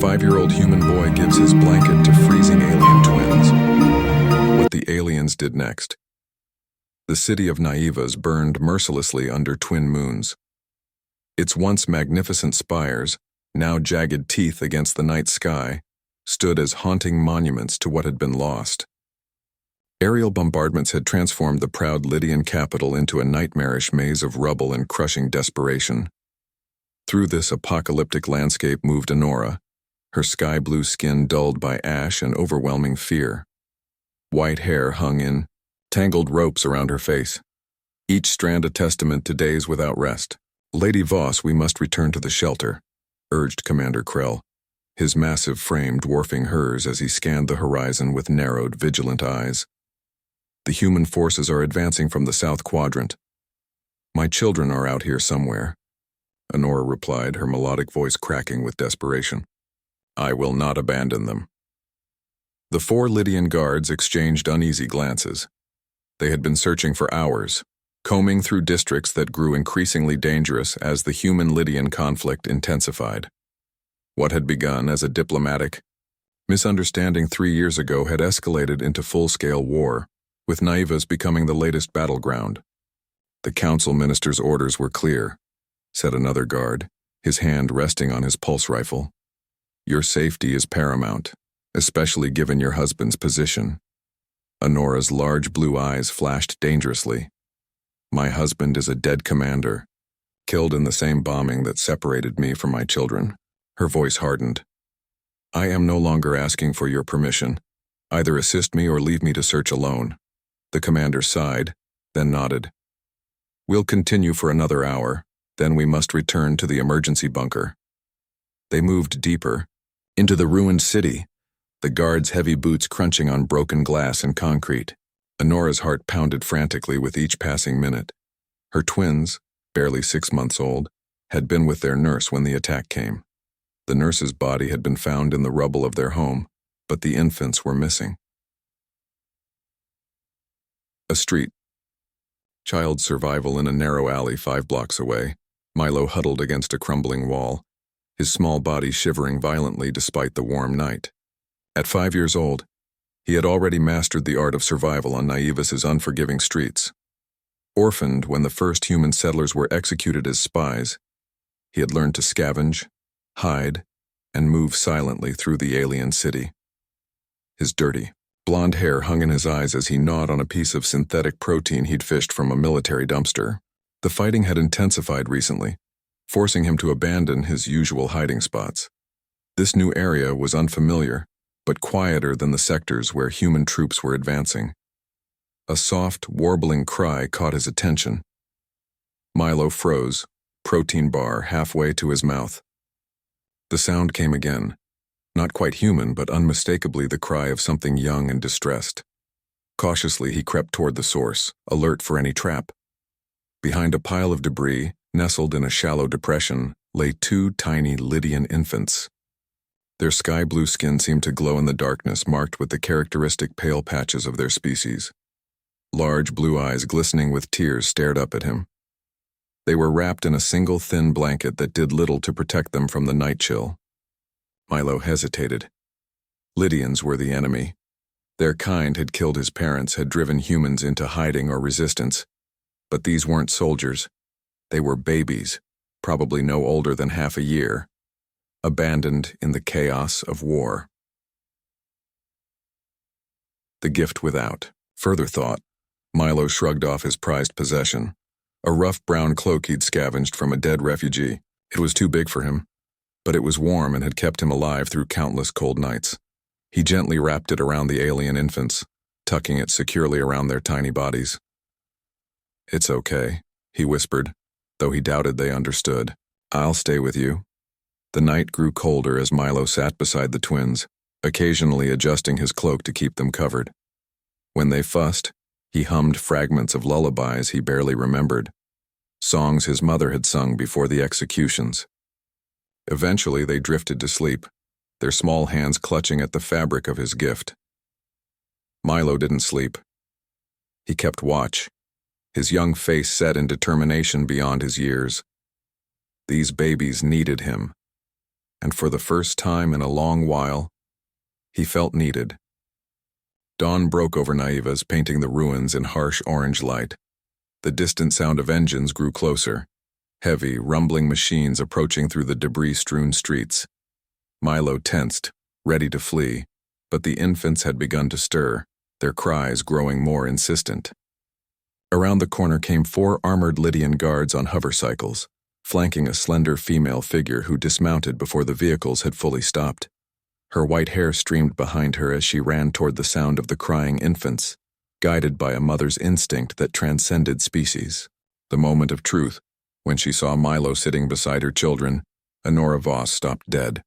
5-year-old human boy gives his blanket to freezing alien twins. What the aliens did next. The city of Naivas burned mercilessly under twin moons. Its once magnificent spires, now jagged teeth against the night sky, stood as haunting monuments to what had been lost. Aerial bombardments had transformed the proud Lydian capital into a nightmarish maze of rubble and crushing desperation. Through this apocalyptic landscape moved Honora, her sky-blue skin dulled by ash and overwhelming fear. White hair hung in tangled ropes around her face, each strand a testament to days without rest. "Lady Voss, we must return to the shelter," urged Commander Krell, his massive frame dwarfing hers as he scanned the horizon with narrowed, vigilant eyes. "The human forces are advancing from the south quadrant. My children are out here somewhere," Honora replied, her melodic voice cracking with desperation. "I will not abandon them." The 4 Lydian guards exchanged uneasy glances. They had been searching for hours, combing through districts that grew increasingly dangerous as the human-Lydian conflict intensified. What had begun as a diplomatic misunderstanding 3 years ago had escalated into full-scale war, with Naivas becoming the latest battleground. "The council minister's orders were clear," said another guard, his hand resting on his pulse rifle. "Your safety is paramount, especially given your husband's position." Honora's large blue eyes flashed dangerously. "My husband is a dead commander, killed in the same bombing that separated me from my children." Her voice hardened. "I am no longer asking for your permission. Either assist me or leave me to search alone." The commander sighed, then nodded. "We'll continue for another hour, then we must return to the emergency bunker." They moved deeper, into the ruined city, the guards' heavy boots crunching on broken glass and concrete. Honora's heart pounded frantically with each passing minute. Her twins, barely 6 months old, had been with their nurse when the attack came. The nurse's body had been found in the rubble of their home, but the infants were missing. A street. Child survival in a narrow alley 5 blocks away. Milo huddled against a crumbling wall, his small body shivering violently despite the warm night. At 5 years old, he had already mastered the art of survival on Naivas's unforgiving streets. Orphaned when the first human settlers were executed as spies, he had learned to scavenge, hide, and move silently through the alien city. His dirty, blonde hair hung in his eyes as he gnawed on a piece of synthetic protein he'd fished from a military dumpster. The fighting had intensified recently, forcing him to abandon his usual hiding spots. This new area was unfamiliar, but quieter than the sectors where human troops were advancing. A soft, warbling cry caught his attention. Milo froze, protein bar halfway to his mouth. The sound came again, not quite human, but unmistakably the cry of something young and distressed. Cautiously, he crept toward the source, alert for any trap. Behind a pile of debris, nestled in a shallow depression, lay 2 tiny Lydian infants. Their sky-blue skin seemed to glow in the darkness, marked with the characteristic pale patches of their species. Large blue eyes glistening with tears stared up at him. They were wrapped in a single thin blanket that did little to protect them from the night chill. Milo hesitated. Lydians were the enemy. Their kind had killed his parents, had driven humans into hiding or resistance. But these weren't soldiers. They were babies, probably no older than half a year, abandoned in the chaos of war. The gift without. Further thought, Milo shrugged off his prized possession, a rough brown cloak he'd scavenged from a dead refugee. It was too big for him, but it was warm and had kept him alive through countless cold nights. He gently wrapped it around the alien infants, tucking it securely around their tiny bodies. "It's okay," he whispered, though he doubted they understood. "I'll stay with you." The night grew colder as Milo sat beside the twins, occasionally adjusting his cloak to keep them covered. When they fussed, he hummed fragments of lullabies he barely remembered, songs his mother had sung before the executions. Eventually they drifted to sleep, their small hands clutching at the fabric of his gift. Milo didn't sleep. He kept watch, his young face set in determination beyond his years. These babies needed him. and for the first time in a long while, he felt needed. Dawn broke over Naivas, painting the ruins in harsh orange light. The distant sound of engines grew closer, heavy, rumbling machines approaching through the debris-strewn streets. Milo tensed, ready to flee, but the infants had begun to stir, their cries growing more insistent. Around the corner came 4 armored Lydian guards on hovercycles, flanking a slender female figure who dismounted before the vehicles had fully stopped. Her white hair streamed behind her as she ran toward the sound of the crying infants, guided by a mother's instinct that transcended species. The moment of truth, when she saw Milo sitting beside her children, Honora Voss stopped dead.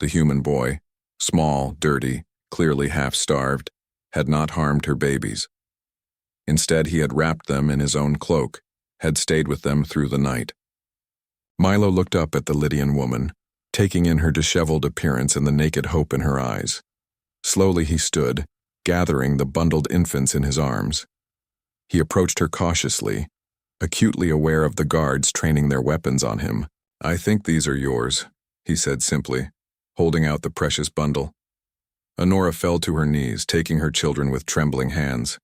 The human boy, small, dirty, clearly half-starved, had not harmed her babies. Instead, he had wrapped them in his own cloak, had stayed with them through the night. Milo looked up at the Lydian woman, taking in her disheveled appearance and the naked hope in her eyes. Slowly he stood, gathering the bundled infants in his arms. He approached her cautiously, acutely aware of the guards training their weapons on him. "I think these are yours," he said simply, holding out the precious bundle. Honora fell to her knees, taking her children with trembling hands.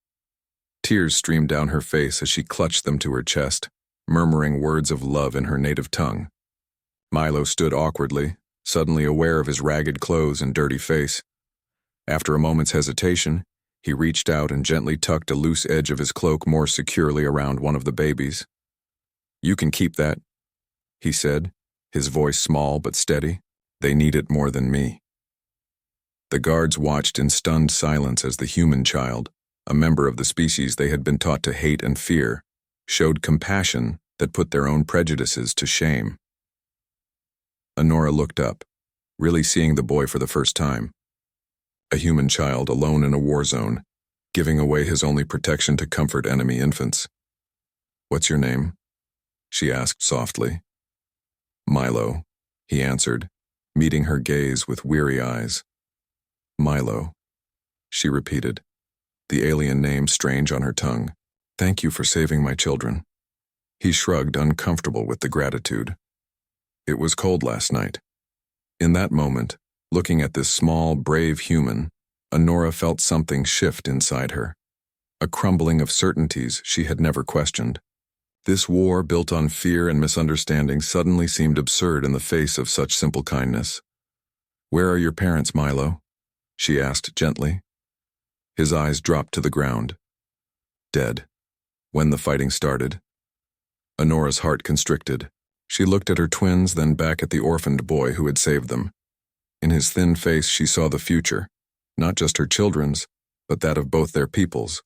Tears streamed down her face as she clutched them to her chest, murmuring words of love in her native tongue. Milo stood awkwardly, suddenly aware of his ragged clothes and dirty face. After a moment's hesitation, he reached out and gently tucked a loose edge of his cloak more securely around one of the babies. "You can keep that," he said, his voice small but steady. "They need it more than me." The guards watched in stunned silence as the human child, a member of the species they had been taught to hate and fear, showed compassion that put their own prejudices to shame. Honora looked up, really seeing the boy for the first time. A human child alone in a war zone, giving away his only protection to comfort enemy infants. "What's your name?" she asked softly. "Milo," he answered, meeting her gaze with weary eyes. "Milo," she repeated, the alien name strange on her tongue. "Thank you for saving my children." He shrugged, uncomfortable with the gratitude. It was cold last night. In that moment, looking at this small, brave human, Honora felt something shift inside her, a crumbling of certainties she had never questioned. This war, built on fear and misunderstanding, suddenly seemed absurd in the face of such simple kindness. "Where are your parents, Milo?" she asked gently. His eyes dropped to the ground. "Dead. When the fighting started." Honora's heart constricted. She looked at her twins, then back at the orphaned boy who had saved them. In his thin face she saw the future, not just her children's, but that of both their peoples.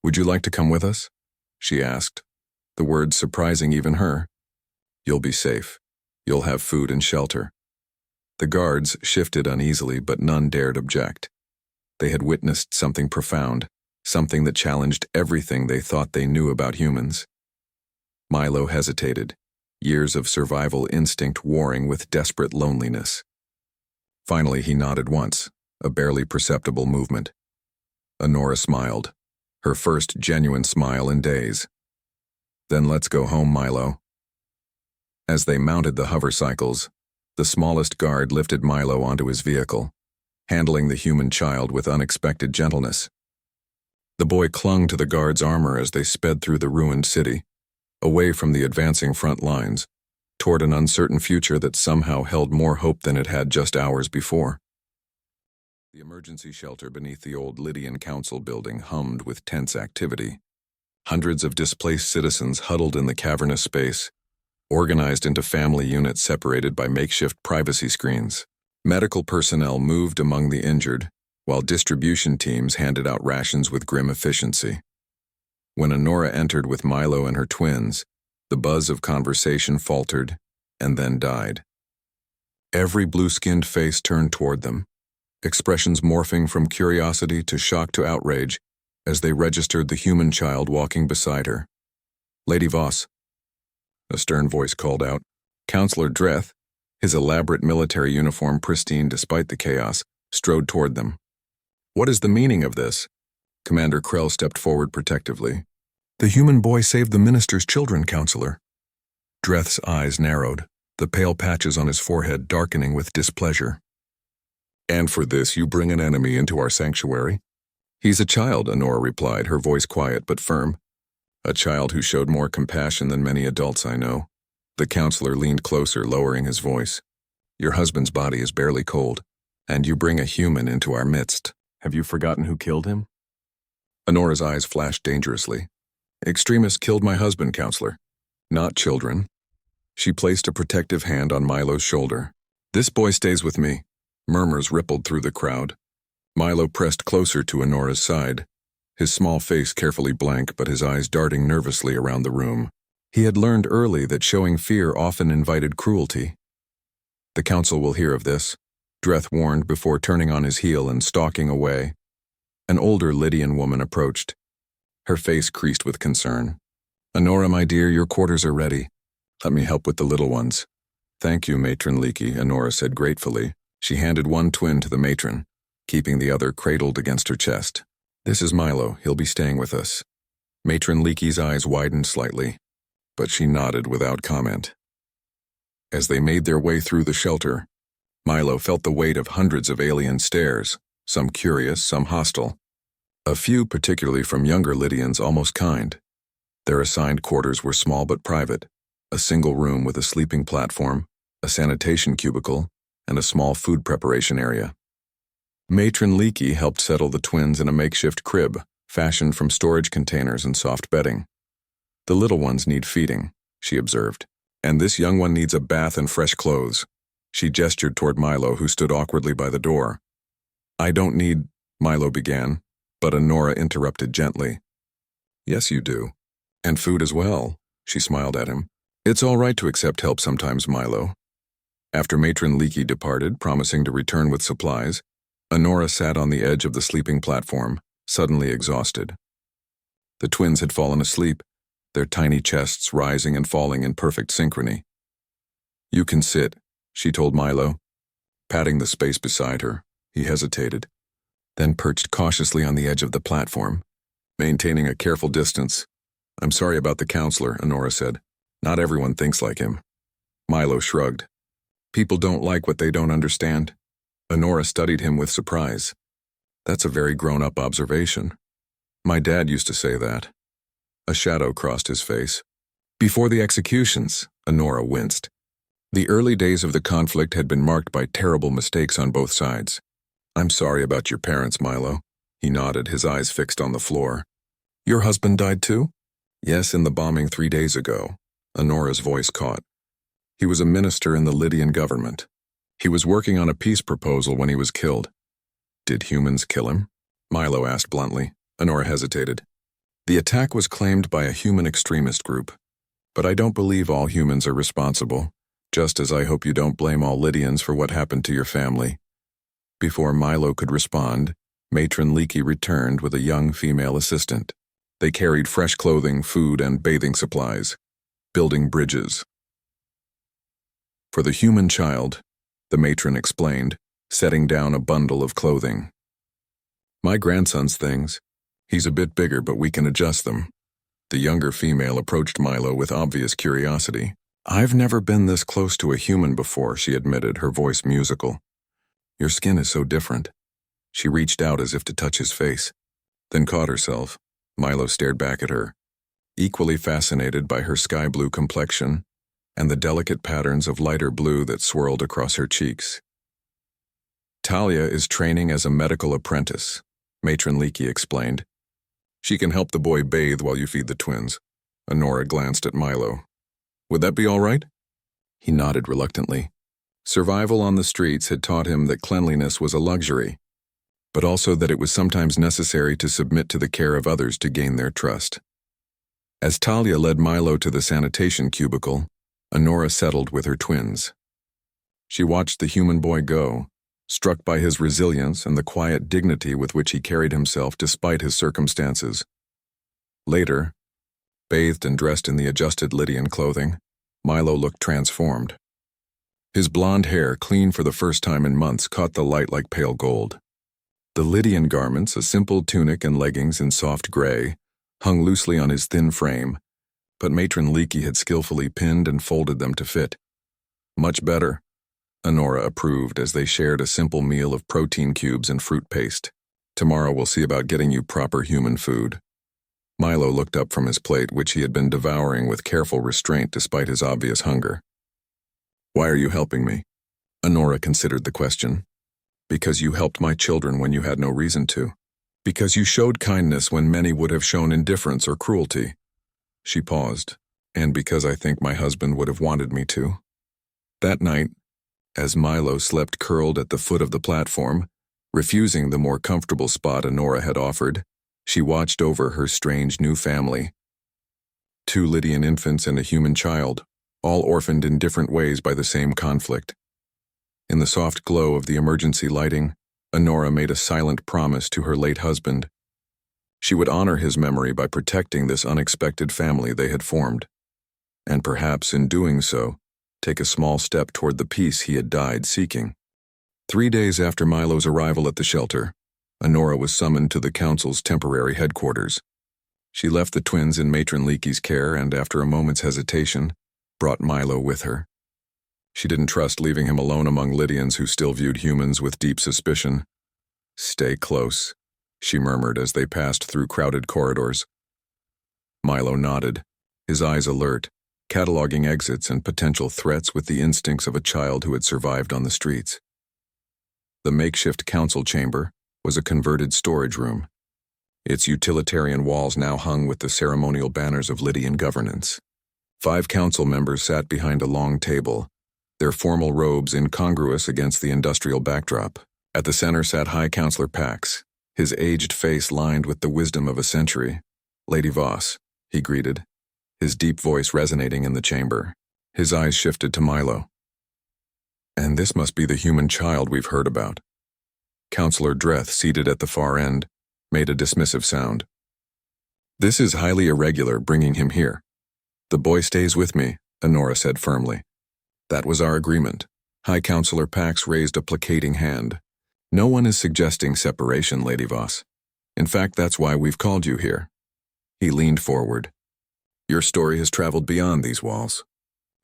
"Would you like to come with us?" she asked, the words surprising even her. "You'll be safe. You'll have food and shelter." The guards shifted uneasily, but none dared object. They had witnessed something profound, something that challenged everything they thought they knew about humans. Milo hesitated, years of survival instinct warring with desperate loneliness. Finally, he nodded once, a barely perceptible movement. Honora smiled, her first genuine smile in days. "Then let's go home, Milo." As they mounted the hovercycles, the smallest guard lifted Milo onto his vehicle, handling the human child with unexpected gentleness. The boy clung to the guard's armor as they sped through the ruined city, away from the advancing front lines, toward an uncertain future that somehow held more hope than it had just hours before. The emergency shelter beneath the old Lydian council building hummed with tense activity. Hundreds of displaced citizens huddled in the cavernous space, organized into family units separated by makeshift privacy screens. Medical personnel moved among the injured, while distribution teams handed out rations with grim efficiency. When Honora entered with Milo and her twins, the buzz of conversation faltered and then died. Every blue-skinned face turned toward them, expressions morphing from curiosity to shock to outrage as they registered the human child walking beside her. "Lady Voss," a stern voice called out. Counselor Dreth, his elaborate military uniform pristine despite the chaos, strode toward them. "What is the meaning of this?" Commander Krell stepped forward protectively. "The human boy saved the minister's children, Counselor." Dreth's eyes narrowed, the pale patches on his forehead darkening with displeasure. "And for this you bring an enemy into our sanctuary?" "He's a child," Honora replied, her voice quiet but firm. "A child who showed more compassion than many adults I know." The counselor leaned closer, lowering his voice. "Your husband's body is barely cold, and you bring a human into our midst. Have you forgotten who killed him?" Honora's eyes flashed dangerously. "Extremists killed my husband, counselor. Not children." She placed a protective hand on Milo's shoulder. "This boy stays with me." Murmurs rippled through the crowd. Milo pressed closer to Honora's side, his small face carefully blank but his eyes darting nervously around the room. He had learned early that showing fear often invited cruelty. "The council will hear of this," Dreth warned before turning on his heel and stalking away. An older Lydian woman approached, her face creased with concern. "Honora, my dear, your quarters are ready. Let me help with the little ones." "Thank you, Matron Leakey," Honora said gratefully. She handed one twin to the matron, keeping the other cradled against her chest. "This is Milo. He'll be staying with us." Matron Leakey's eyes widened slightly, but she nodded without comment. As they made their way through the shelter, Milo felt the weight of hundreds of alien stares, some curious, some hostile. A few, particularly from younger Lydians, almost kind. Their assigned quarters were small but private, a single room with a sleeping platform, a sanitation cubicle, and a small food preparation area. Matron Leakey helped settle the twins in a makeshift crib, fashioned from storage containers and soft bedding. "The little ones need feeding," she observed, "and this young one needs a bath and fresh clothes." She gestured toward Milo, who stood awkwardly by the door. "I don't need," Milo began, but Honora interrupted gently. "Yes, you do. And food as well," she smiled at him. "It's all right to accept help sometimes, Milo." After Matron Leakey departed, promising to return with supplies, Honora sat on the edge of the sleeping platform, suddenly exhausted. The twins had fallen asleep, their tiny chests rising and falling in perfect synchrony. "You can sit," she told Milo. Patting the space beside her, he hesitated, then perched cautiously on the edge of the platform, maintaining a careful distance. "I'm sorry about the counselor," Honora said. "Not everyone thinks like him." Milo shrugged. "People don't like what they don't understand." Honora studied him with surprise. "That's a very grown-up observation. My dad used to say that." A shadow crossed his face. "Before the executions," Honora winced. The early days of the conflict had been marked by terrible mistakes on both sides. "I'm sorry about your parents, Milo." He nodded, his eyes fixed on the floor. "Your husband died too?" "Yes, in the bombing 3 days ago." Honora's voice caught. "He was a minister in the Lydian government. He was working on a peace proposal when he was killed." "Did humans kill him?" Milo asked bluntly. Honora hesitated. "The attack was claimed by a human extremist group, but I don't believe all humans are responsible, just as I hope you don't blame all Lydians for what happened to your family." Before Milo could respond, Matron Leakey returned with a young female assistant. They carried fresh clothing, food, and bathing supplies, building bridges. "For the human child," the matron explained, setting down a bundle of clothing. "My grandson's things. He's a bit bigger, but we can adjust them." The younger female approached Milo with obvious curiosity. "I've never been this close to a human before," she admitted, her voice musical. "Your skin is so different." She reached out as if to touch his face, then caught herself. Milo stared back at her, equally fascinated by her sky-blue complexion and the delicate patterns of lighter blue that swirled across her cheeks. "Talia is training as a medical apprentice," Matron Leakey explained. "She can help the boy bathe while you feed the twins." Honora glanced at Milo. "Would that be all right?" He nodded reluctantly. Survival on the streets had taught him that cleanliness was a luxury, but also that it was sometimes necessary to submit to the care of others to gain their trust. As Talia led Milo to the sanitation cubicle, Honora settled with her twins. She watched the human boy go, struck by his resilience and the quiet dignity with which he carried himself despite his circumstances. Later, bathed and dressed in the adjusted Lydian clothing, Milo looked transformed. His blonde hair, clean for the first time in months, caught the light like pale gold. The Lydian garments, a simple tunic and leggings in soft gray, hung loosely on his thin frame, but Matron Leakey had skillfully pinned and folded them to fit. Much better, Honora approved as they shared a simple meal of protein cubes and fruit paste. Tomorrow we'll see about getting you proper human food. Milo looked up from his plate, which he had been devouring with careful restraint despite his obvious hunger. Why are you helping me? Honora considered the question. Because you helped my children when you had no reason to. Because you showed kindness when many would have shown indifference or cruelty. She paused. And because I think my husband would have wanted me to. That night, as Milo slept curled at the foot of the platform, refusing the more comfortable spot Honora had offered, she watched over her strange new family. 2 Lydian infants and a human child, all orphaned in different ways by the same conflict. In the soft glow of the emergency lighting, Honora made a silent promise to her late husband. She would honor his memory by protecting this unexpected family they had formed, and perhaps in doing so, take a small step toward the peace he had died seeking. 3 days after Milo's arrival at the shelter, Honora was summoned to the council's temporary headquarters. She left the twins in Matron Leakey's care and, after a moment's hesitation, brought Milo with her. She didn't trust leaving him alone among Lydians who still viewed humans with deep suspicion. "Stay close," she murmured as they passed through crowded corridors. Milo nodded, his eyes alert, cataloging exits and potential threats with the instincts of a child who had survived on the streets. The makeshift council chamber was a converted storage room, its utilitarian walls now hung with the ceremonial banners of Lydian governance. 5 council members sat behind a long table, their formal robes incongruous against the industrial backdrop. At the center sat High Counselor Pax, his aged face lined with the wisdom of a century. "Lady Voss," he greeted, his deep voice resonating in the chamber. His eyes shifted to Milo. "And this must be the human child we've heard about." Counselor Dreth, seated at the far end, made a dismissive sound. "This is highly irregular, bringing him here. The boy stays with me," Honora said firmly. "That was our agreement." High Counselor Pax raised a placating hand. "No one is suggesting separation, Lady Voss. In fact, that's why we've called you here." He leaned forward. "Your story has traveled beyond these walls.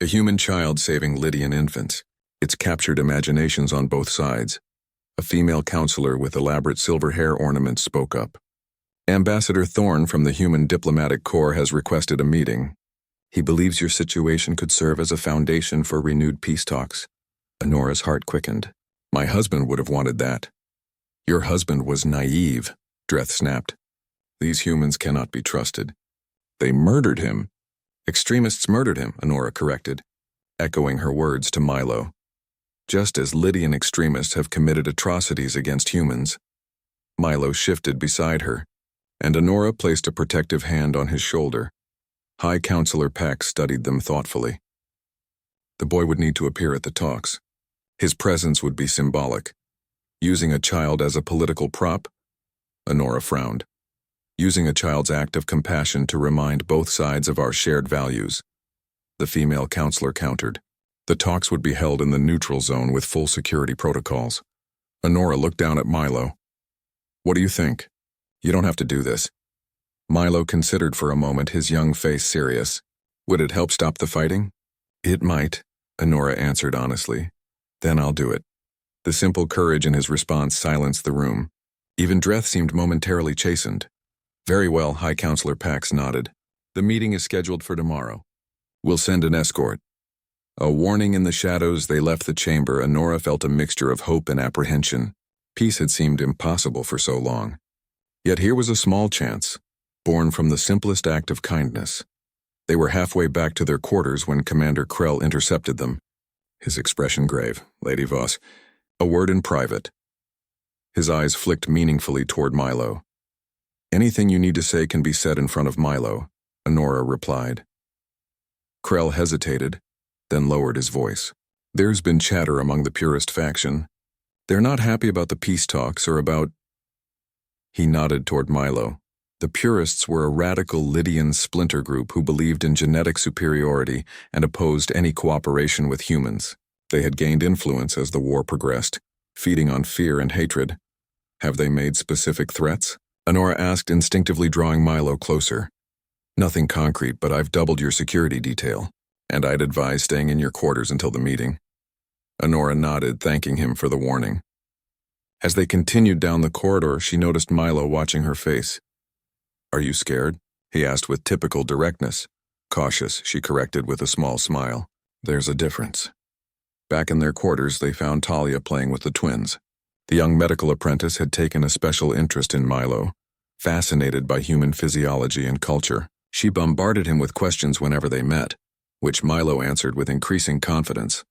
A human child saving Lydian infants. It's captured imaginations on both sides." A female counselor with elaborate silver hair ornaments spoke up. "Ambassador Thorne from the Human Diplomatic Corps has requested a meeting. He believes your situation could serve as a foundation for renewed peace talks." Honora's heart quickened. "My husband would have wanted that." "Your husband was naive," Dreth snapped. "These humans cannot be trusted." "They murdered him." "Extremists murdered him," Honora corrected, echoing her words to Milo. "Just as Lydian extremists have committed atrocities against humans." Milo shifted beside her, and Honora placed a protective hand on his shoulder. High Counselor Pax studied them thoughtfully. The boy would need to appear at the talks. His presence would be symbolic. Using a child as a political prop? Honora frowned. Using a child's act of compassion to remind both sides of our shared values. The female counselor countered. The talks would be held in the neutral zone with full security protocols. Honora looked down at Milo. "What do you think? You don't have to do this." Milo considered for a moment, his young face serious. "Would it help stop the fighting?" "It might," Honora answered honestly. "Then I'll do it." The simple courage in his response silenced the room. Even Dreth seemed momentarily chastened. "Very well," High Counselor Pax nodded. "The meeting is scheduled for tomorrow. We'll send an escort." A warning in the shadows, they left the chamber. Honora felt a mixture of hope and apprehension. Peace had seemed impossible for so long. Yet here was a small chance, born from the simplest act of kindness. They were halfway back to their quarters when Commander Krell intercepted them. His expression grave. "Lady Voss, a word in private." His eyes flicked meaningfully toward Milo. "Anything you need to say can be said in front of Milo," Honora replied. Krell hesitated, then lowered his voice. "There's been chatter among the purist faction. They're not happy about the peace talks or about—" He nodded toward Milo. The purists were a radical Lydian splinter group who believed in genetic superiority and opposed any cooperation with humans. They had gained influence as the war progressed, feeding on fear and hatred. "Have they made specific threats?" Honora asked, instinctively drawing Milo closer. "Nothing concrete, but I've doubled your security detail." And I'd advise staying in your quarters until the meeting. Honora nodded, thanking him for the warning. As they continued down the corridor, she noticed Milo watching her face. "Are you scared?" he asked with typical directness. "Cautious," she corrected with a small smile. "There's a difference." Back in their quarters, they found Talia playing with the twins. The young medical apprentice had taken a special interest in Milo, fascinated by human physiology and culture. She bombarded him with questions whenever they met, which Milo answered with increasing confidence.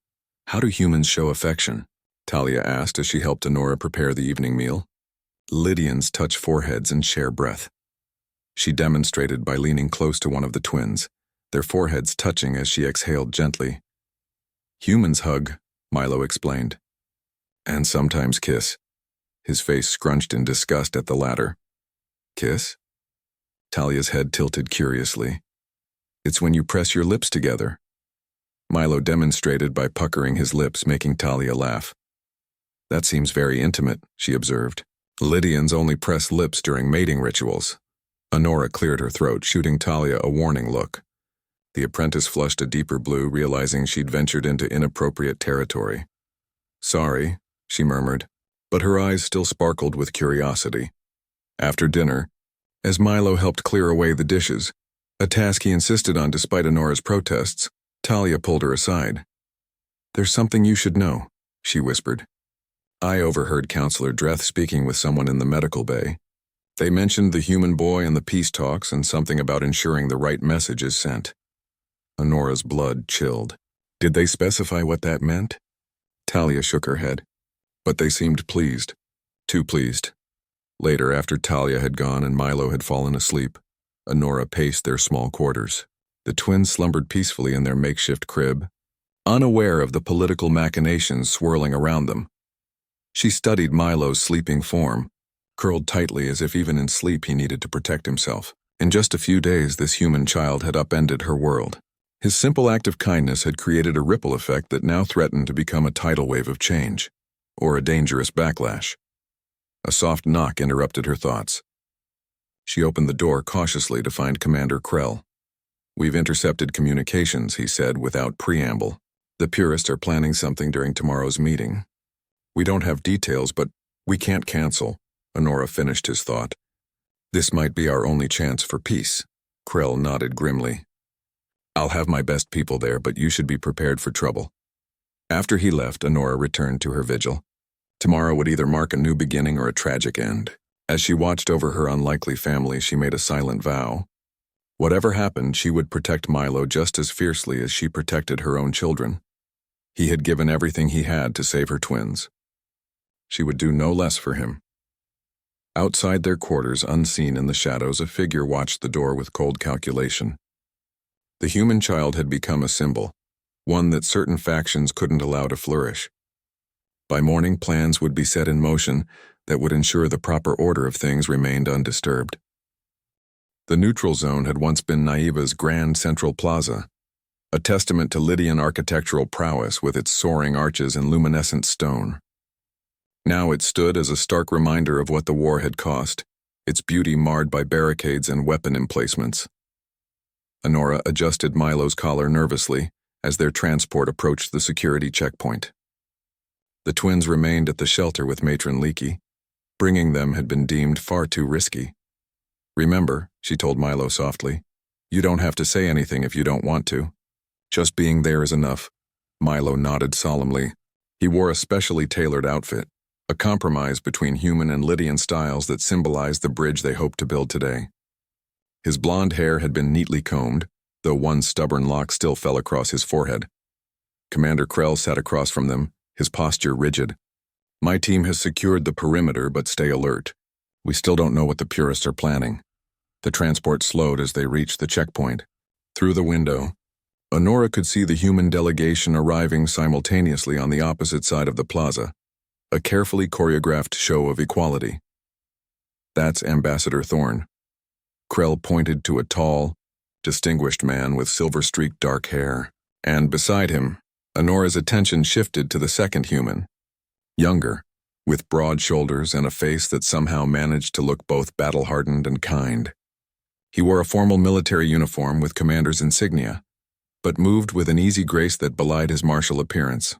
"How do humans show affection?" Talia asked as she helped Honora prepare the evening meal. "Lydians touch foreheads and share breath." She demonstrated by leaning close to one of the twins, their foreheads touching as she exhaled gently. "Humans hug," Milo explained. "And sometimes kiss." His face scrunched in disgust at the latter. "Kiss?" Talia's head tilted curiously. "It's when you press your lips together." Milo demonstrated by puckering his lips, making Talia laugh. "That seems very intimate," she observed. "Lydians only press lips during mating rituals." Honora cleared her throat, shooting Talia a warning look. The apprentice flushed a deeper blue, realizing she'd ventured into inappropriate territory. "Sorry," she murmured, but her eyes still sparkled with curiosity. After dinner, as Milo helped clear away the dishes, a task he insisted on despite Honora's protests, Talia pulled her aside. "There's something you should know," she whispered. "I overheard Counselor Dreth speaking with someone in the medical bay. They mentioned the human boy and the peace talks and something about ensuring the right message is sent." Honora's blood chilled. "Did they specify what that meant?" Talia shook her head. But they seemed pleased. Too pleased. Later, after Talia had gone and Milo had fallen asleep, Honora paced their small quarters. The twins slumbered peacefully in their makeshift crib, unaware of the political machinations swirling around them. She studied Milo's sleeping form, curled tightly as if even in sleep he needed to protect himself. In just a few days, this human child had upended her world. His simple act of kindness had created a ripple effect that now threatened to become a tidal wave of change, or a dangerous backlash. A soft knock interrupted her thoughts. She opened the door cautiously to find Commander Krell. "We've intercepted communications," he said without preamble. "The purists are planning something during tomorrow's meeting. We don't have details, but we can't cancel." Honora finished his thought. "This might be our only chance for peace." Krell nodded grimly. "I'll have my best people there, but you should be prepared for trouble." After he left, Honora returned to her vigil. Tomorrow would either mark a new beginning or a tragic end. As she watched over her unlikely family, she made a silent vow. Whatever happened, she would protect Milo just as fiercely as she protected her own children. He had given everything he had to save her twins. She would do no less for him. Outside their quarters, unseen in the shadows, a figure watched the door with cold calculation. The human child had become a symbol, one that certain factions couldn't allow to flourish. By morning, plans would be set in motion that would ensure the proper order of things remained undisturbed. The neutral zone had once been Naiva's grand central plaza, a testament to Lydian architectural prowess with its soaring arches and luminescent stone. Now it stood as a stark reminder of what the war had cost, its beauty marred by barricades and weapon emplacements. Honora adjusted Milo's collar nervously as their transport approached the security checkpoint. The twins remained at the shelter with Matron Leakey. Bringing them had been deemed far too risky. "Remember," she told Milo softly, "you don't have to say anything if you don't want to. Just being there is enough." Milo nodded solemnly. He wore a specially tailored outfit, a compromise between human and Lydian styles that symbolized the bridge they hoped to build today. His blonde hair had been neatly combed, though one stubborn lock still fell across his forehead. Commander Krell sat across from them, his posture rigid. "My team has secured the perimeter, but stay alert. We still don't know what the purists are planning." The transport slowed as they reached the checkpoint. Through the window, Honora could see the human delegation arriving simultaneously on the opposite side of the plaza, a carefully choreographed show of equality. "That's Ambassador Thorne." Krell pointed to a tall, distinguished man with silver-streaked dark hair, and beside him, Honora's attention shifted to the second human, younger, with broad shoulders and a face that somehow managed to look both battle-hardened and kind. He wore a formal military uniform with commander's insignia, but moved with an easy grace that belied his martial appearance.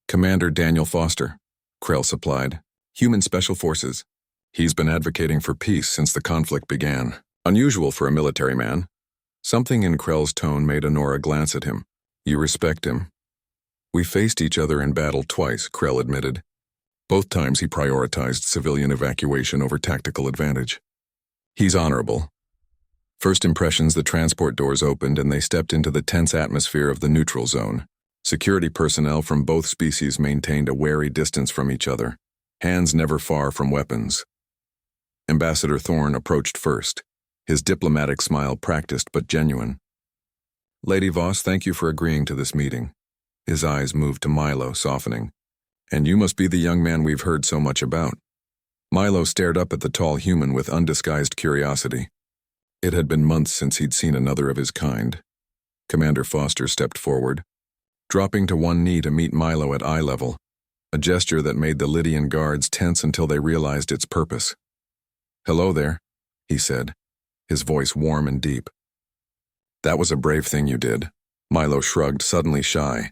Commander Daniel Foster, Krell supplied. Human Special Forces. He's been advocating for peace since the conflict began. Unusual for a military man. Something in Krell's tone made Honora glance at him. You respect him. We faced each other in battle twice, Krell admitted. Both times he prioritized civilian evacuation over tactical advantage. He's honorable. First impressions, the transport doors opened and they stepped into the tense atmosphere of the neutral zone. Security personnel from both species maintained a wary distance from each other, hands never far from weapons. Ambassador Thorne approached first, his diplomatic smile practiced but genuine. Lady Voss, thank you for agreeing to this meeting. His eyes moved to Milo, softening. And you must be the young man we've heard so much about. Milo stared up at the tall human with undisguised curiosity. It had been months since he'd seen another of his kind. Commander Foster stepped forward, dropping to one knee to meet Milo at eye level, a gesture that made the Lydian guards tense until they realized its purpose. Hello there, he said, his voice warm and deep. That was a brave thing you did. Milo shrugged, suddenly shy.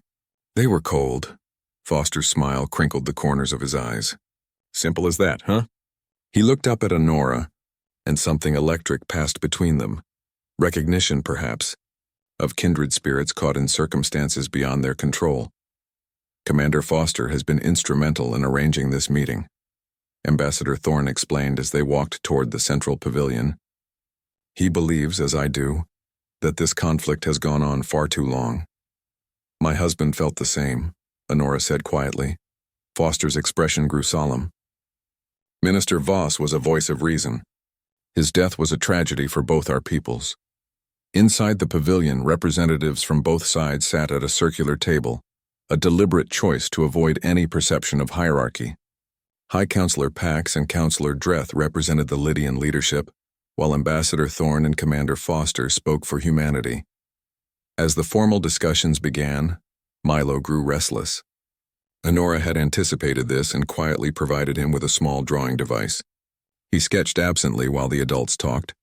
They were cold. Foster's smile crinkled the corners of his eyes. Simple as that, huh? He looked up at Honora, and something electric passed between them. Recognition, perhaps, of kindred spirits caught in circumstances beyond their control. Commander Foster has been instrumental in arranging this meeting, Ambassador Thorne explained as they walked toward the central pavilion. He believes, as I do, that this conflict has gone on far too long. My husband felt the same, Honora said quietly. Foster's expression grew solemn. Minister Voss was a voice of reason. His death was a tragedy for both our peoples. Inside the pavilion, representatives from both sides sat at a circular table, a deliberate choice to avoid any perception of hierarchy. High Counselor Pax and Counselor Dreth represented the Lydian leadership, while Ambassador Thorne and Commander Foster spoke for humanity. As the formal discussions began, Milo grew restless. Honora had anticipated this and quietly provided him with a small drawing device. He sketched absently while the adults talked,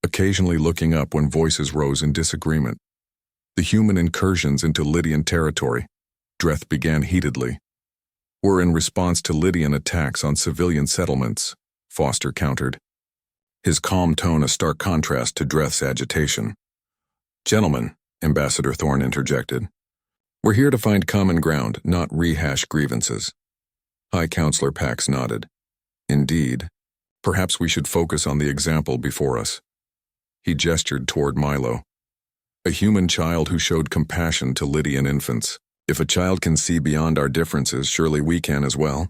occasionally looking up when voices rose in disagreement. The human incursions into Lydian territory, Dreth began heatedly, were in response to Lydian attacks on civilian settlements, Foster countered, his calm tone a stark contrast to Dreth's agitation. Gentlemen, Ambassador Thorne interjected, we're here to find common ground, not rehash grievances. High Counselor Pax nodded. Indeed, perhaps we should focus on the example before us. He gestured toward Milo, a human child who showed compassion to Lydian infants. If a child can see beyond our differences, surely we can as well.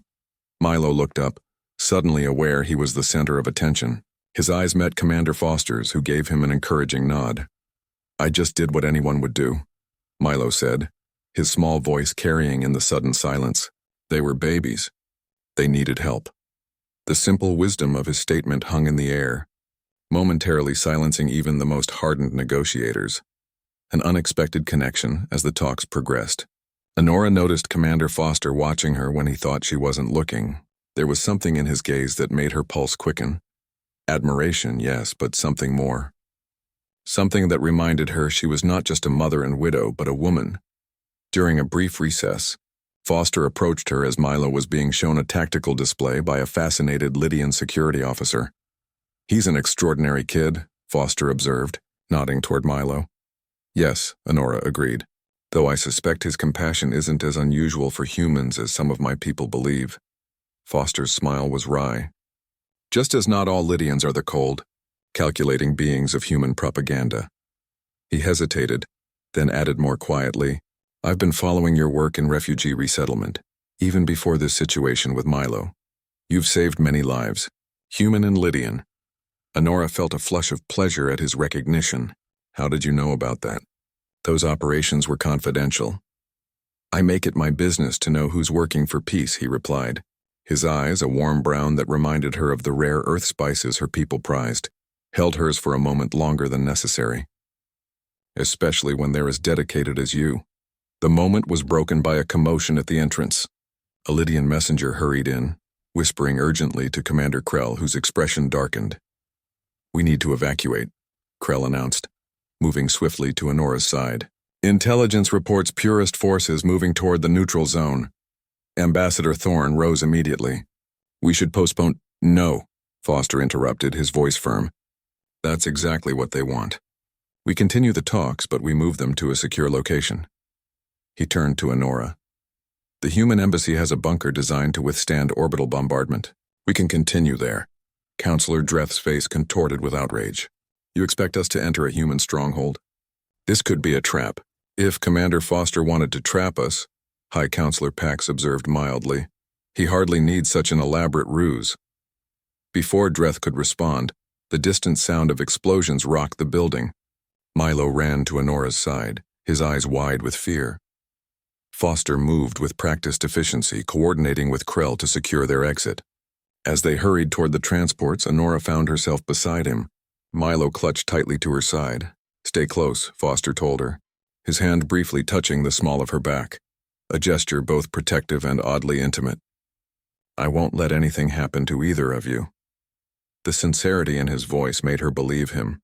Milo looked up, suddenly aware he was the center of attention. His eyes met Commander Foster's, who gave him an encouraging nod. I just did what anyone would do, Milo said, his small voice carrying in the sudden silence. They were babies. They needed help. The simple wisdom of his statement hung in the air, momentarily silencing even the most hardened negotiators. An unexpected connection as the talks progressed. Honora noticed Commander Foster watching her when he thought she wasn't looking. There was something in his gaze that made her pulse quicken. Admiration, yes, but something more. Something that reminded her she was not just a mother and widow, but a woman. During a brief recess, Foster approached her as Milo was being shown a tactical display by a fascinated Lydian security officer. He's an extraordinary kid, Foster observed, nodding toward Milo. Yes, Honora agreed, though I suspect his compassion isn't as unusual for humans as some of my people believe. Foster's smile was wry. Just as not all Lydians are the cold, calculating beings of human propaganda. He hesitated, then added more quietly, I've been following your work in refugee resettlement, even before this situation with Milo. You've saved many lives, human and Lydian. Honora felt a flush of pleasure at his recognition. How did you know about that? Those operations were confidential. I make it my business to know who's working for peace, he replied. His eyes, a warm brown that reminded her of the rare earth spices her people prized, held hers for a moment longer than necessary. Especially when they're as dedicated as you. The moment was broken by a commotion at the entrance. A Lydian messenger hurried in, whispering urgently to Commander Krell, whose expression darkened. We need to evacuate, Krell announced, moving swiftly to Honora's side. Intelligence reports purest forces moving toward the neutral zone. Ambassador Thorne rose immediately. We should postpone— No, Foster interrupted, his voice firm. That's exactly what they want. We continue the talks, but we move them to a secure location. He turned to Honora. The human embassy has a bunker designed to withstand orbital bombardment. We can continue there. Counselor Dreth's face contorted with outrage. You expect us to enter a human stronghold? This could be a trap. If Commander Foster wanted to trap us, High Counselor Pax observed mildly, he hardly needs such an elaborate ruse. Before Dreth could respond, the distant sound of explosions rocked the building. Milo ran to Honora's side, his eyes wide with fear. Foster moved with practiced efficiency, coordinating with Krell to secure their exit. As they hurried toward the transports, Honora found herself beside him. Milo clutched tightly to her side. Stay close, Foster told her, his hand briefly touching the small of her back, a gesture both protective and oddly intimate. I won't let anything happen to either of you. The sincerity in his voice made her believe him,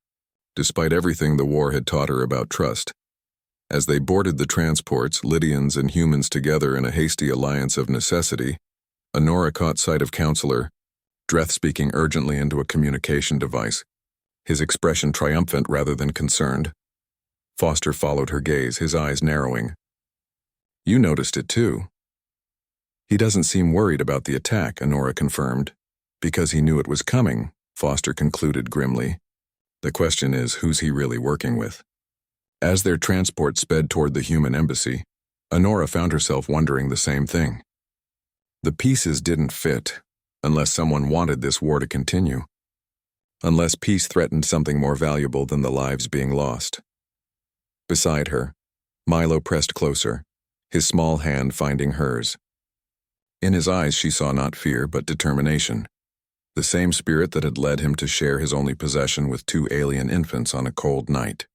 despite everything the war had taught her about trust. As they boarded the transports, Lydians and humans together in a hasty alliance of necessity, Honora caught sight of Counselor Dreth speaking urgently into a communication device, his expression triumphant rather than concerned. Foster followed her gaze, his eyes narrowing. You noticed it too. He doesn't seem worried about the attack, Honora confirmed. Because he knew it was coming, Foster concluded grimly. The question is, who's he really working with? As their transport sped toward the human embassy, Honora found herself wondering the same thing. The pieces didn't fit, unless someone wanted this war to continue. Unless peace threatened something more valuable than the lives being lost. Beside her, Milo pressed closer, his small hand finding hers. In his eyes she saw not fear but determination, the same spirit that had led him to share his only possession with 2 alien infants on a cold night.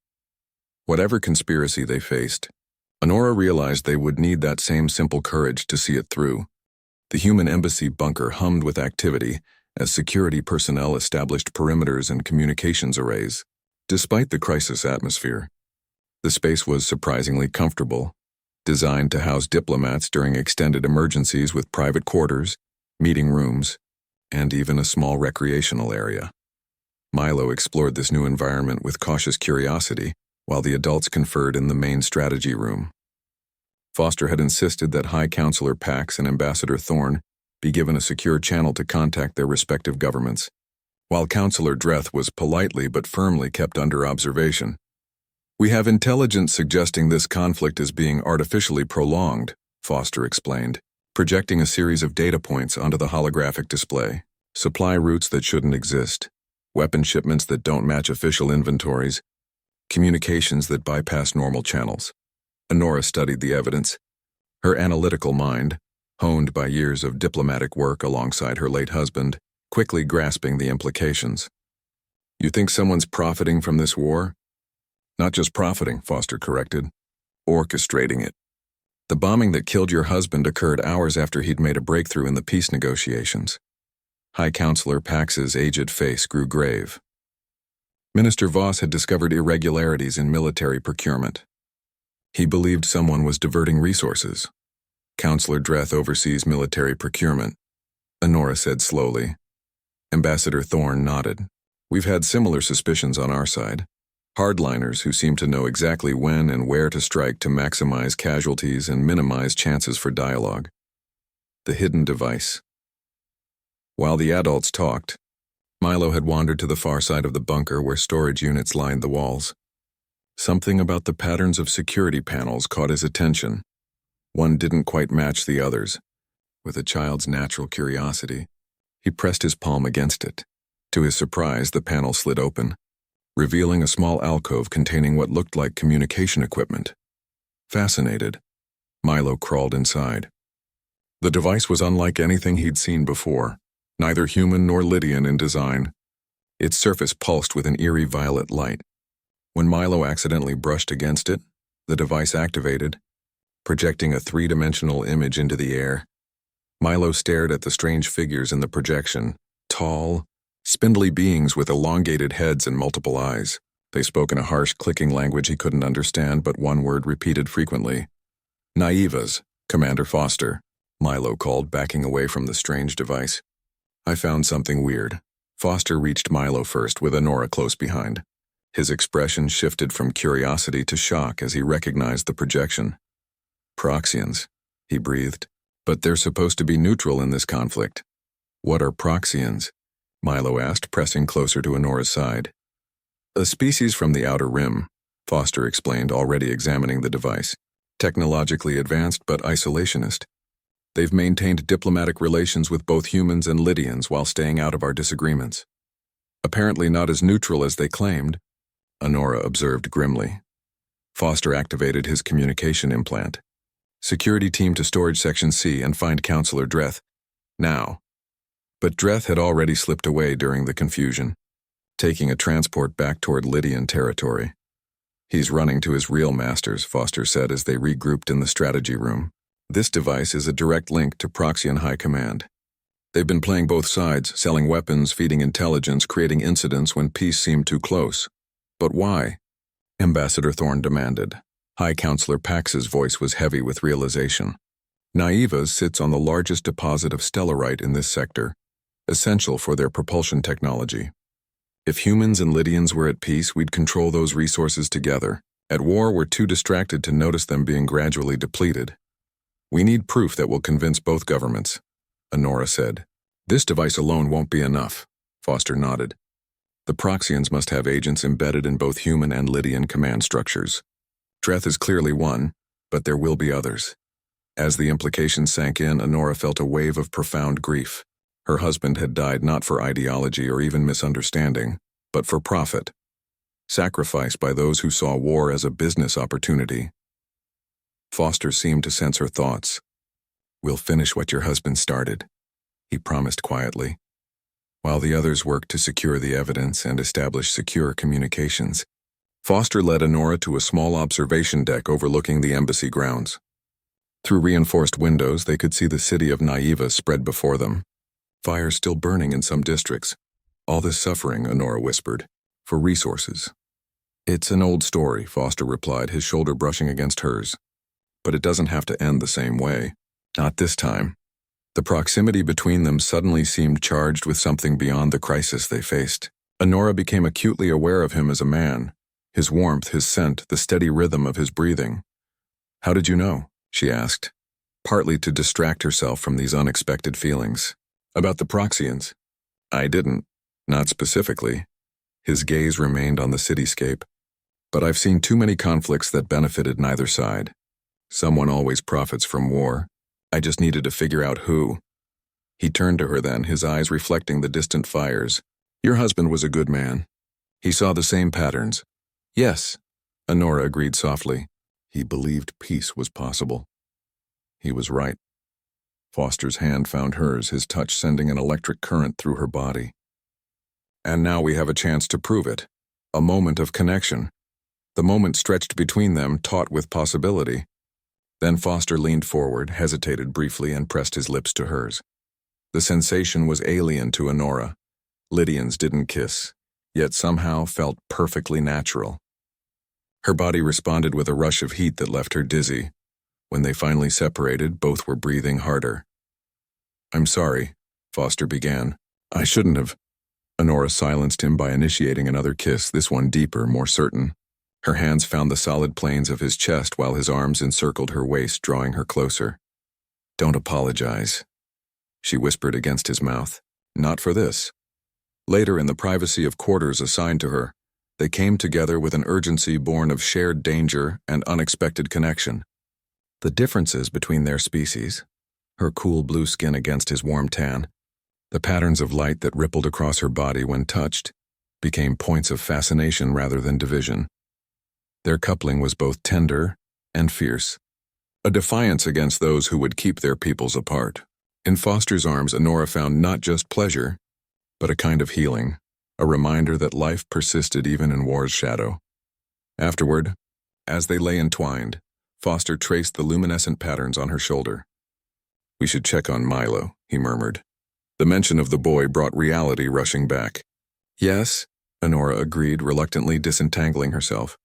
Whatever conspiracy they faced, Honora realized they would need that same simple courage to see it through. The human embassy bunker hummed with activity as security personnel established perimeters and communications arrays. Despite the crisis atmosphere, the space was surprisingly comfortable, designed to house diplomats during extended emergencies with private quarters, meeting rooms, and even a small recreational area. Milo explored this new environment with cautious curiosity, while the adults conferred in the main strategy room. Foster had insisted that High Counselor Pax and Ambassador Thorne be given a secure channel to contact their respective governments, while Counselor Dreth was politely but firmly kept under observation. We have intelligence suggesting this conflict is being artificially prolonged, Foster explained, projecting a series of data points onto the holographic display. Supply routes that shouldn't exist, weapon shipments that don't match official inventories, communications that bypass normal channels. Honora studied the evidence, her analytical mind, honed by years of diplomatic work alongside her late husband, quickly grasping the implications. You think someone's profiting from this war? Not just profiting, Foster corrected. Orchestrating it. The bombing that killed your husband occurred hours after he'd made a breakthrough in the peace negotiations. High Counselor Pax's aged face grew grave. Minister Voss had discovered irregularities in military procurement. He believed someone was diverting resources. Counselor Dreth oversees military procurement, Honora said slowly. Ambassador Thorne nodded. We've had similar suspicions on our side. Hardliners who seem to know exactly when and where to strike to maximize casualties and minimize chances for dialogue. The hidden device. While the adults talked, Milo had wandered to the far side of the bunker where storage units lined the walls. Something about the patterns of security panels caught his attention. One didn't quite match the others. With a child's natural curiosity, he pressed his palm against it. To his surprise, the panel slid open, revealing a small alcove containing what looked like communication equipment. Fascinated, Milo crawled inside. The device was unlike anything he'd seen before, neither human nor Lydian in design. Its surface pulsed with an eerie violet light. When Milo accidentally brushed against it, the device activated, projecting a 3-dimensional image into the air. Milo stared at the strange figures in the projection, tall, spindly beings with elongated heads and multiple eyes. They spoke in a harsh, clicking language he couldn't understand, but one word repeated frequently. Naivas, Commander Foster, Milo called, backing away from the strange device. I found something weird. Foster reached Milo first, with Honora close behind. His expression shifted from curiosity to shock as he recognized the projection. Proxians, he breathed. But they're supposed to be neutral in this conflict. What are proxians? Milo asked, pressing closer to Honora's side. A species from the outer rim, Foster explained, already examining the device. Technologically advanced but isolationist. They've maintained diplomatic relations with both humans and Lydians while staying out of our disagreements. Apparently not as neutral as they claimed, Honora observed grimly. Foster activated his communication implant. Security team to Storage Section C and find Counselor Dreth. Now. But Dreth had already slipped away during the confusion, taking a transport back toward Lydian territory. He's running to his real masters, Foster said as they regrouped in the strategy room. This device is a direct link to Proxian High Command. They've been playing both sides, selling weapons, feeding intelligence, creating incidents when peace seemed too close. But why? Ambassador Thorne demanded. High Counselor Pax's voice was heavy with realization. Naivas sits on the largest deposit of stellarite in this sector, essential for their propulsion technology. If humans and Lydians were at peace, we'd control those resources together. At war, we're too distracted to notice them being gradually depleted. We need proof that will convince both governments, Honora said. This device alone won't be enough, Foster nodded. The Proxians must have agents embedded in both human and Lydian command structures. Dreth is clearly one, but there will be others. As the implications sank in, Honora felt a wave of profound grief. Her husband had died not for ideology or even misunderstanding, but for profit. Sacrificed by those who saw war as a business opportunity. Foster seemed to sense her thoughts. We'll finish what your husband started, he promised quietly. While the others worked to secure the evidence and establish secure communications, Foster led Honora to a small observation deck overlooking the embassy grounds. Through reinforced windows, they could see the city of Naiva spread before them. Fire still burning in some districts. All this suffering, Honora whispered, for resources. It's an old story, Foster replied, his shoulder brushing against hers. But it doesn't have to end the same way. Not this time. The proximity between them suddenly seemed charged with something beyond the crisis they faced. Honora became acutely aware of him as a man. His warmth, his scent, the steady rhythm of his breathing. How did you know? She asked, partly to distract herself from these unexpected feelings. About the Proxians. I didn't. Not specifically. His gaze remained on the cityscape. But I've seen too many conflicts that benefited neither side. Someone always profits from war. I just needed to figure out who. He turned to her then, his eyes reflecting the distant fires. Your husband was a good man. He saw the same patterns. Yes, Honora agreed softly. He believed peace was possible. He was right. Foster's hand found hers, his touch sending an electric current through her body. And now we have a chance to prove it. A moment of connection. The moment stretched between them, taut with possibility. Then Foster leaned forward, hesitated briefly, and pressed his lips to hers. The sensation was alien to Honora. Lydians didn't kiss, yet somehow felt perfectly natural. Her body responded with a rush of heat that left her dizzy. When they finally separated, both were breathing harder. I'm sorry, Foster began. I shouldn't have. Honora silenced him by initiating another kiss, this one deeper, more certain. Her hands found the solid planes of his chest while his arms encircled her waist, drawing her closer. Don't apologize, she whispered against his mouth. Not for this. Later, in the privacy of quarters assigned to her, they came together with an urgency born of shared danger and unexpected connection. The differences between their species, her cool blue skin against his warm tan, the patterns of light that rippled across her body when touched, became points of fascination rather than division. Their coupling was both tender and fierce, a defiance against those who would keep their peoples apart. In Foster's arms, Honora found not just pleasure, but a kind of healing, a reminder that life persisted even in war's shadow. Afterward, as they lay entwined, Foster traced the luminescent patterns on her shoulder. We should check on Milo, he murmured. The mention of the boy brought reality rushing back. Yes, Honora agreed, reluctantly disentangling herself.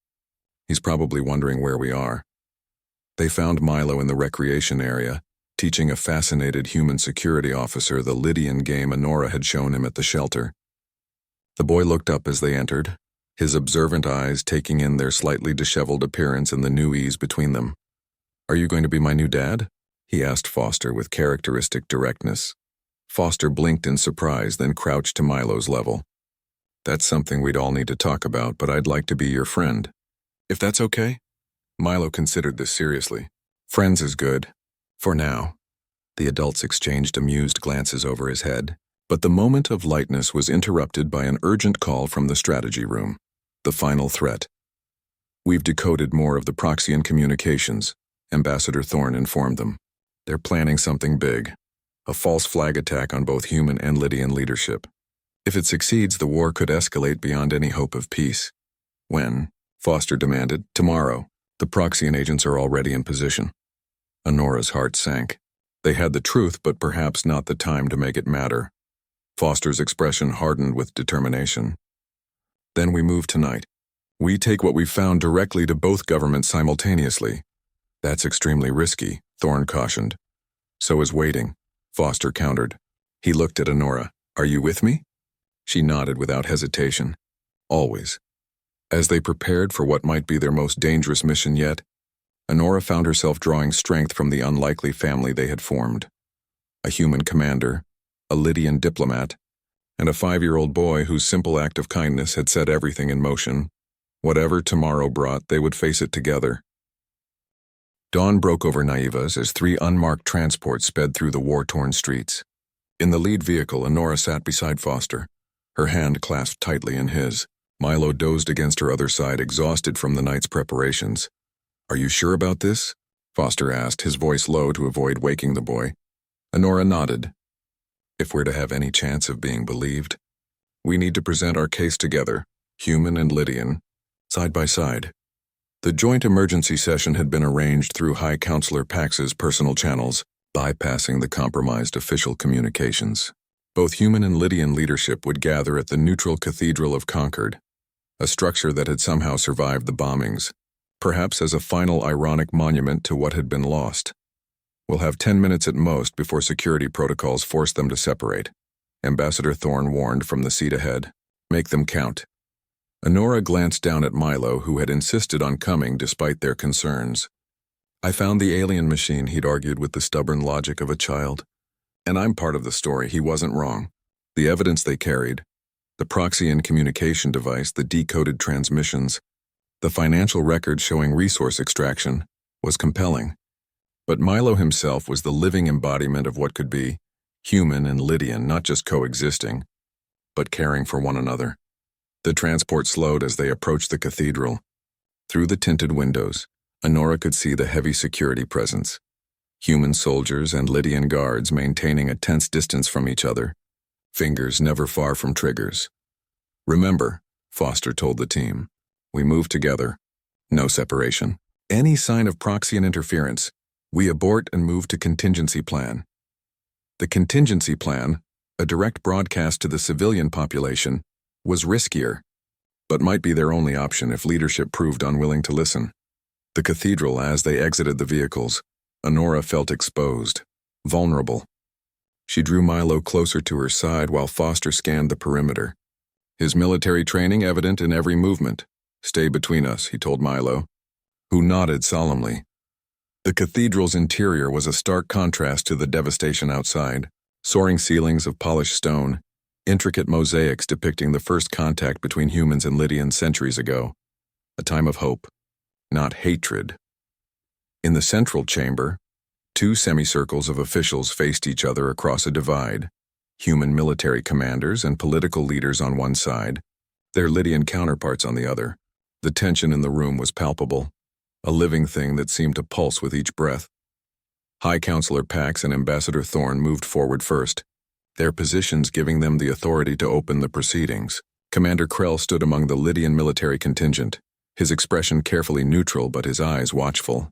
He's probably wondering where we are. They found Milo in the recreation area, teaching a fascinated human security officer the Lydian game Honora had shown him at the shelter. The boy looked up as they entered, his observant eyes taking in their slightly disheveled appearance and the new ease between them. "Are you going to be my new dad?" he asked Foster with characteristic directness. Foster blinked in surprise, then crouched to Milo's level. "That's something we'd all need to talk about, but I'd like to be your friend. If that's okay?" Milo considered this seriously. "Friends is good. For now." The adults exchanged amused glances over his head, but the moment of lightness was interrupted by an urgent call from the strategy room. The final threat. "We've decoded more of the Proxian communications," Ambassador Thorne informed them. "They're planning something big. A false flag attack on both human and Lydian leadership. If it succeeds, the war could escalate beyond any hope of peace." "When?" Foster demanded. "Tomorrow. The Proxian agents are already in position." Honora's heart sank. They had the truth, but perhaps not the time to make it matter. Foster's expression hardened with determination. "Then we move tonight. We take what we found directly to both governments simultaneously." "That's extremely risky," Thorne cautioned. "So is waiting," Foster countered. He looked at Honora. "Are you with me?" She nodded without hesitation. "Always." As they prepared for what might be their most dangerous mission yet, Honora found herself drawing strength from the unlikely family they had formed. A human commander, a Lydian diplomat, and a 5-year-old boy whose simple act of kindness had set everything in motion. Whatever tomorrow brought, they would face it together. Dawn broke over Naivas as 3 unmarked transports sped through the war-torn streets. In the lead vehicle, Honora sat beside Foster, her hand clasped tightly in his. Milo dozed against her other side, exhausted from the night's preparations. "Are you sure about this?" Foster asked, his voice low to avoid waking the boy. Honora nodded. "If we're to have any chance of being believed, we need to present our case together, human and Lydian, side by side." The joint emergency session had been arranged through High Counselor Pax's personal channels, bypassing the compromised official communications. Both human and Lydian leadership would gather at the neutral Cathedral of Concord, a structure that had somehow survived the bombings, perhaps as a final ironic monument to what had been lost. "We'll have 10 minutes at most before security protocols force them to separate," Ambassador Thorne warned from the seat ahead. "Make them count." Honora glanced down at Milo, who had insisted on coming despite their concerns. "I found the alien machine," he'd argued with the stubborn logic of a child. "And I'm part of the story. He wasn't wrong. The evidence they carried, the Proxian communication device, the decoded transmissions, the financial record showing resource extraction, was compelling. But Milo himself was the living embodiment of what could be human and Lydian, not just coexisting, but caring for one another." The transport slowed as they approached the cathedral. Through the tinted windows, Honora could see the heavy security presence. Human soldiers and Lydian guards maintaining a tense distance from each other, fingers never far from triggers. "Remember," Foster told the team, "we move together. No separation. Any sign of Proxian interference, we abort and move to contingency plan." The contingency plan, a direct broadcast to the civilian population, was riskier, but might be their only option if leadership proved unwilling to listen. The cathedral, as they exited the vehicles, Honora felt exposed, vulnerable. She drew Milo closer to her side while Foster scanned the perimeter. His military training evident in every movement. "Stay between us," he told Milo, who nodded solemnly. The cathedral's interior was a stark contrast to the devastation outside. Soaring ceilings of polished stone, intricate mosaics depicting the first contact between humans and Lydians centuries ago. A time of hope, not hatred. In the central chamber, 2 semicircles of officials faced each other across a divide, human military commanders and political leaders on one side, their Lydian counterparts on the other. The tension in the room was palpable, a living thing that seemed to pulse with each breath. High Counselor Pax and Ambassador Thorne moved forward first, their positions giving them the authority to open the proceedings. Commander Krell stood among the Lydian military contingent, his expression carefully neutral but his eyes watchful.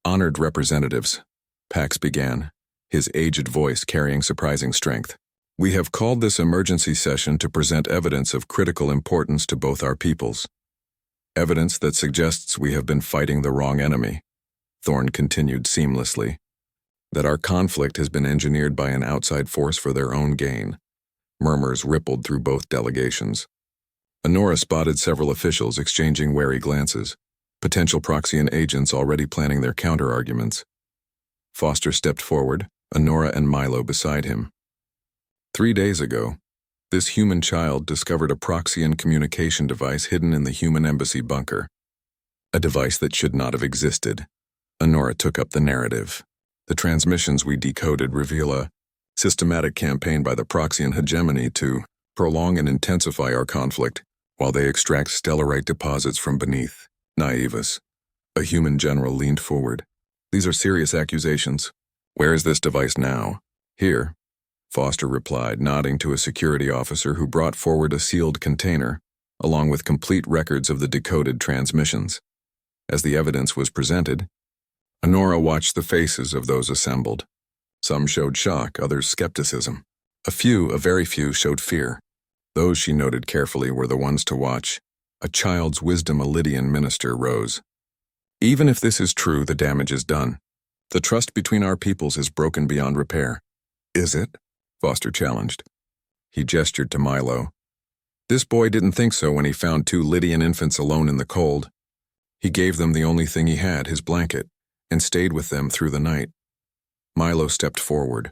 "Honored representatives," Pax began, his aged voice carrying surprising strength. We have called this emergency session to present evidence of critical importance to both our peoples. Evidence that suggests we have been fighting the wrong enemy, Thorne continued seamlessly. That our conflict has been engineered by an outside force for their own gain. Murmurs rippled through both delegations. Honora spotted several officials exchanging wary glances, potential Proxian agents already planning their counter-arguments. Foster stepped forward, Honora and Milo beside him. 3 days ago, this human child discovered a Proxian communication device hidden in the human embassy bunker. A device that should not have existed. Honora took up the narrative. The transmissions we decoded reveal a systematic campaign by the Proxian hegemony to prolong and intensify our conflict while they extract stellarite deposits from beneath. Naivus. A human general leaned forward. These are serious accusations. Where is this device now? Here, Foster replied, nodding to a security officer who brought forward a sealed container, along with complete records of the decoded transmissions. As the evidence was presented, Honora watched the faces of those assembled. Some showed shock, others skepticism. A very few, showed fear. Those she noted carefully were the ones to watch. A child's wisdom, a Lydian minister, rose. Even if this is true, the damage is done. The trust between our peoples is broken beyond repair. Is it? Foster challenged. He gestured to Milo. This boy didn't think so when he found 2 Lydian infants alone in the cold. He gave them the only thing he had, his blanket, and stayed with them through the night. Milo stepped forward,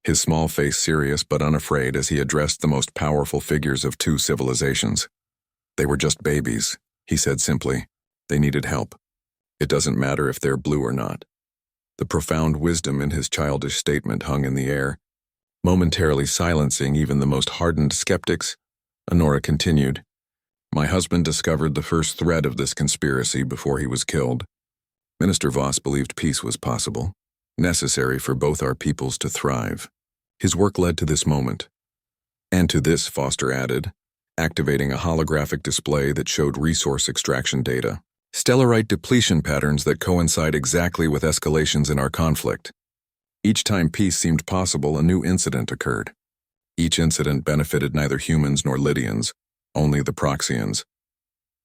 his small face serious but unafraid as he addressed the most powerful figures of 2 civilizations. They were just babies, he said simply. They needed help. It doesn't matter if they're blue or not. The profound wisdom in his childish statement hung in the air, momentarily silencing even the most hardened skeptics. Honora continued. My husband discovered the first thread of this conspiracy before he was killed. Minister Voss believed peace was possible, necessary for both our peoples to thrive. His work led to this moment. And to this, Foster added, activating a holographic display that showed resource extraction data. Stellarite depletion patterns that coincide exactly with escalations in our conflict. Each time peace seemed possible, a new incident occurred. Each incident benefited neither humans nor Lydians, only the Proxians.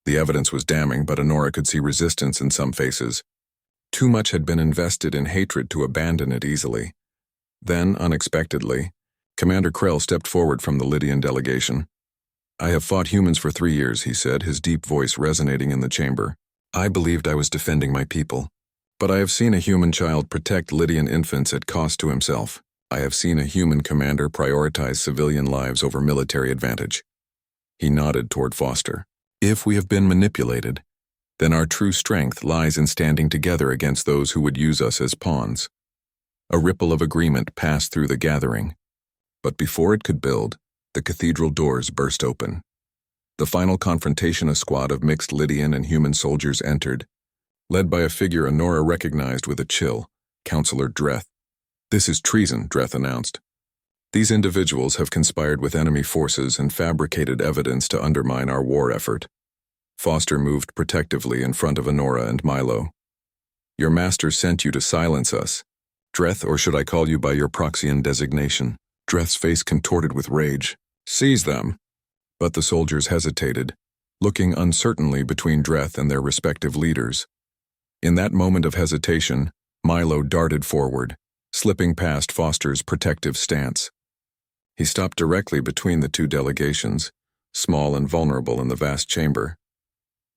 The evidence was damning, but Honora could see resistance in some faces. Too much had been invested in hatred to abandon it easily. Then, unexpectedly, Commander Krell stepped forward from the Lydian delegation. I have fought humans for 3 years, he said, his deep voice resonating in the chamber. I believed I was defending my people. But I have seen a human child protect Lydian infants at cost to himself. I have seen a human commander prioritize civilian lives over military advantage. He nodded toward Foster. If we have been manipulated, then our true strength lies in standing together against those who would use us as pawns. A ripple of agreement passed through the gathering. But before it could build, the cathedral doors burst open. The final confrontation, a squad of mixed Lydian and human soldiers entered, led by a figure Honora recognized with a chill, Counselor Dreth. This is treason, Dreth announced. These individuals have conspired with enemy forces and fabricated evidence to undermine our war effort. Foster moved protectively in front of Honora and Milo. Your master sent you to silence us. Dreth, or should I call you by your Proxian designation? Dreth's face contorted with rage. Seize them. But the soldiers hesitated, looking uncertainly between Dreth and their respective leaders. In that moment of hesitation, Milo darted forward, slipping past Foster's protective stance. He stopped directly between the 2 delegations, small and vulnerable in the vast chamber.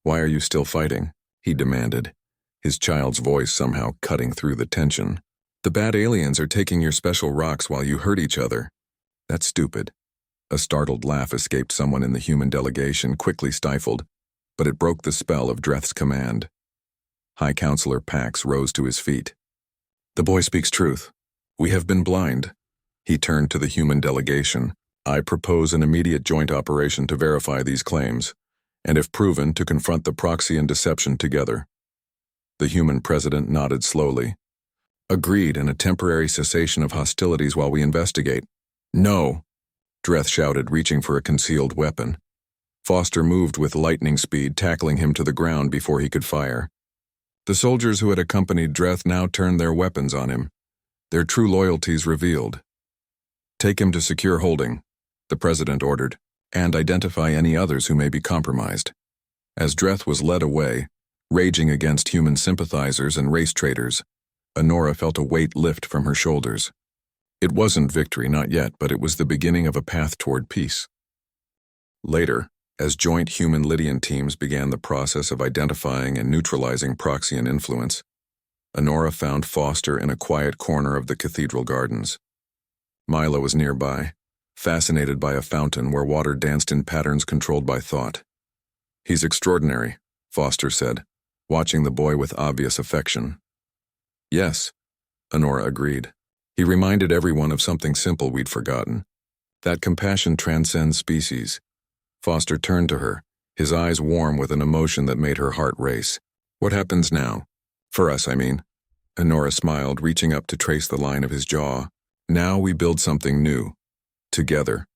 Why are you still fighting? He demanded, his child's voice somehow cutting through the tension. The bad aliens are taking your special rocks while you hurt each other. That's stupid. A startled laugh escaped someone in the human delegation, quickly stifled, but it broke the spell of Dreth's command. High Counselor Pax rose to his feet. The boy speaks truth. We have been blind. He turned to the human delegation. I propose an immediate joint operation to verify these claims, and if proven, to confront the Proxian deception together. The human president nodded slowly. Agreed, and a temporary cessation of hostilities while we investigate. No! Dreth shouted, reaching for a concealed weapon. Foster moved with lightning speed, tackling him to the ground before he could fire. The soldiers who had accompanied Dreth now turned their weapons on him, their true loyalties revealed. Take him to secure holding, the president ordered, and identify any others who may be compromised. As Dreth was led away, raging against human sympathizers and race traitors, Honora felt a weight lift from her shoulders. It wasn't victory, not yet, but it was the beginning of a path toward peace. Later, as joint human-Lydian teams began the process of identifying and neutralizing Proxian influence, Honora found Foster in a quiet corner of the cathedral gardens. Milo was nearby, fascinated by a fountain where water danced in patterns controlled by thought. "He's extraordinary," Foster said, watching the boy with obvious affection. "Yes," Honora agreed. "He reminded everyone of something simple we'd forgotten. That compassion transcends species." Foster turned to her, his eyes warm with an emotion that made her heart race. "What happens now? For us, I mean." Honora smiled, reaching up to trace the line of his jaw. "Now we build something new. Together."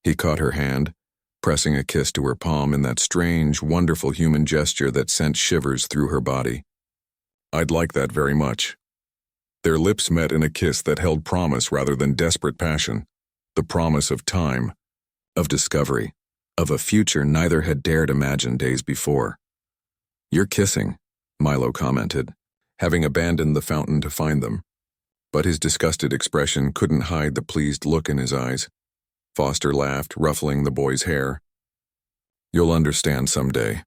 He caught her hand, pressing a kiss to her palm in that strange, wonderful human gesture that sent shivers through her body. "I'd like that very much." Their lips met in a kiss that held promise rather than desperate passion. The promise of time, of discovery, of a future neither had dared imagine days before. "You're kissing," Milo commented, having abandoned the fountain to find them. But his disgusted expression couldn't hide the pleased look in his eyes. Foster laughed, ruffling the boy's hair. "You'll understand someday."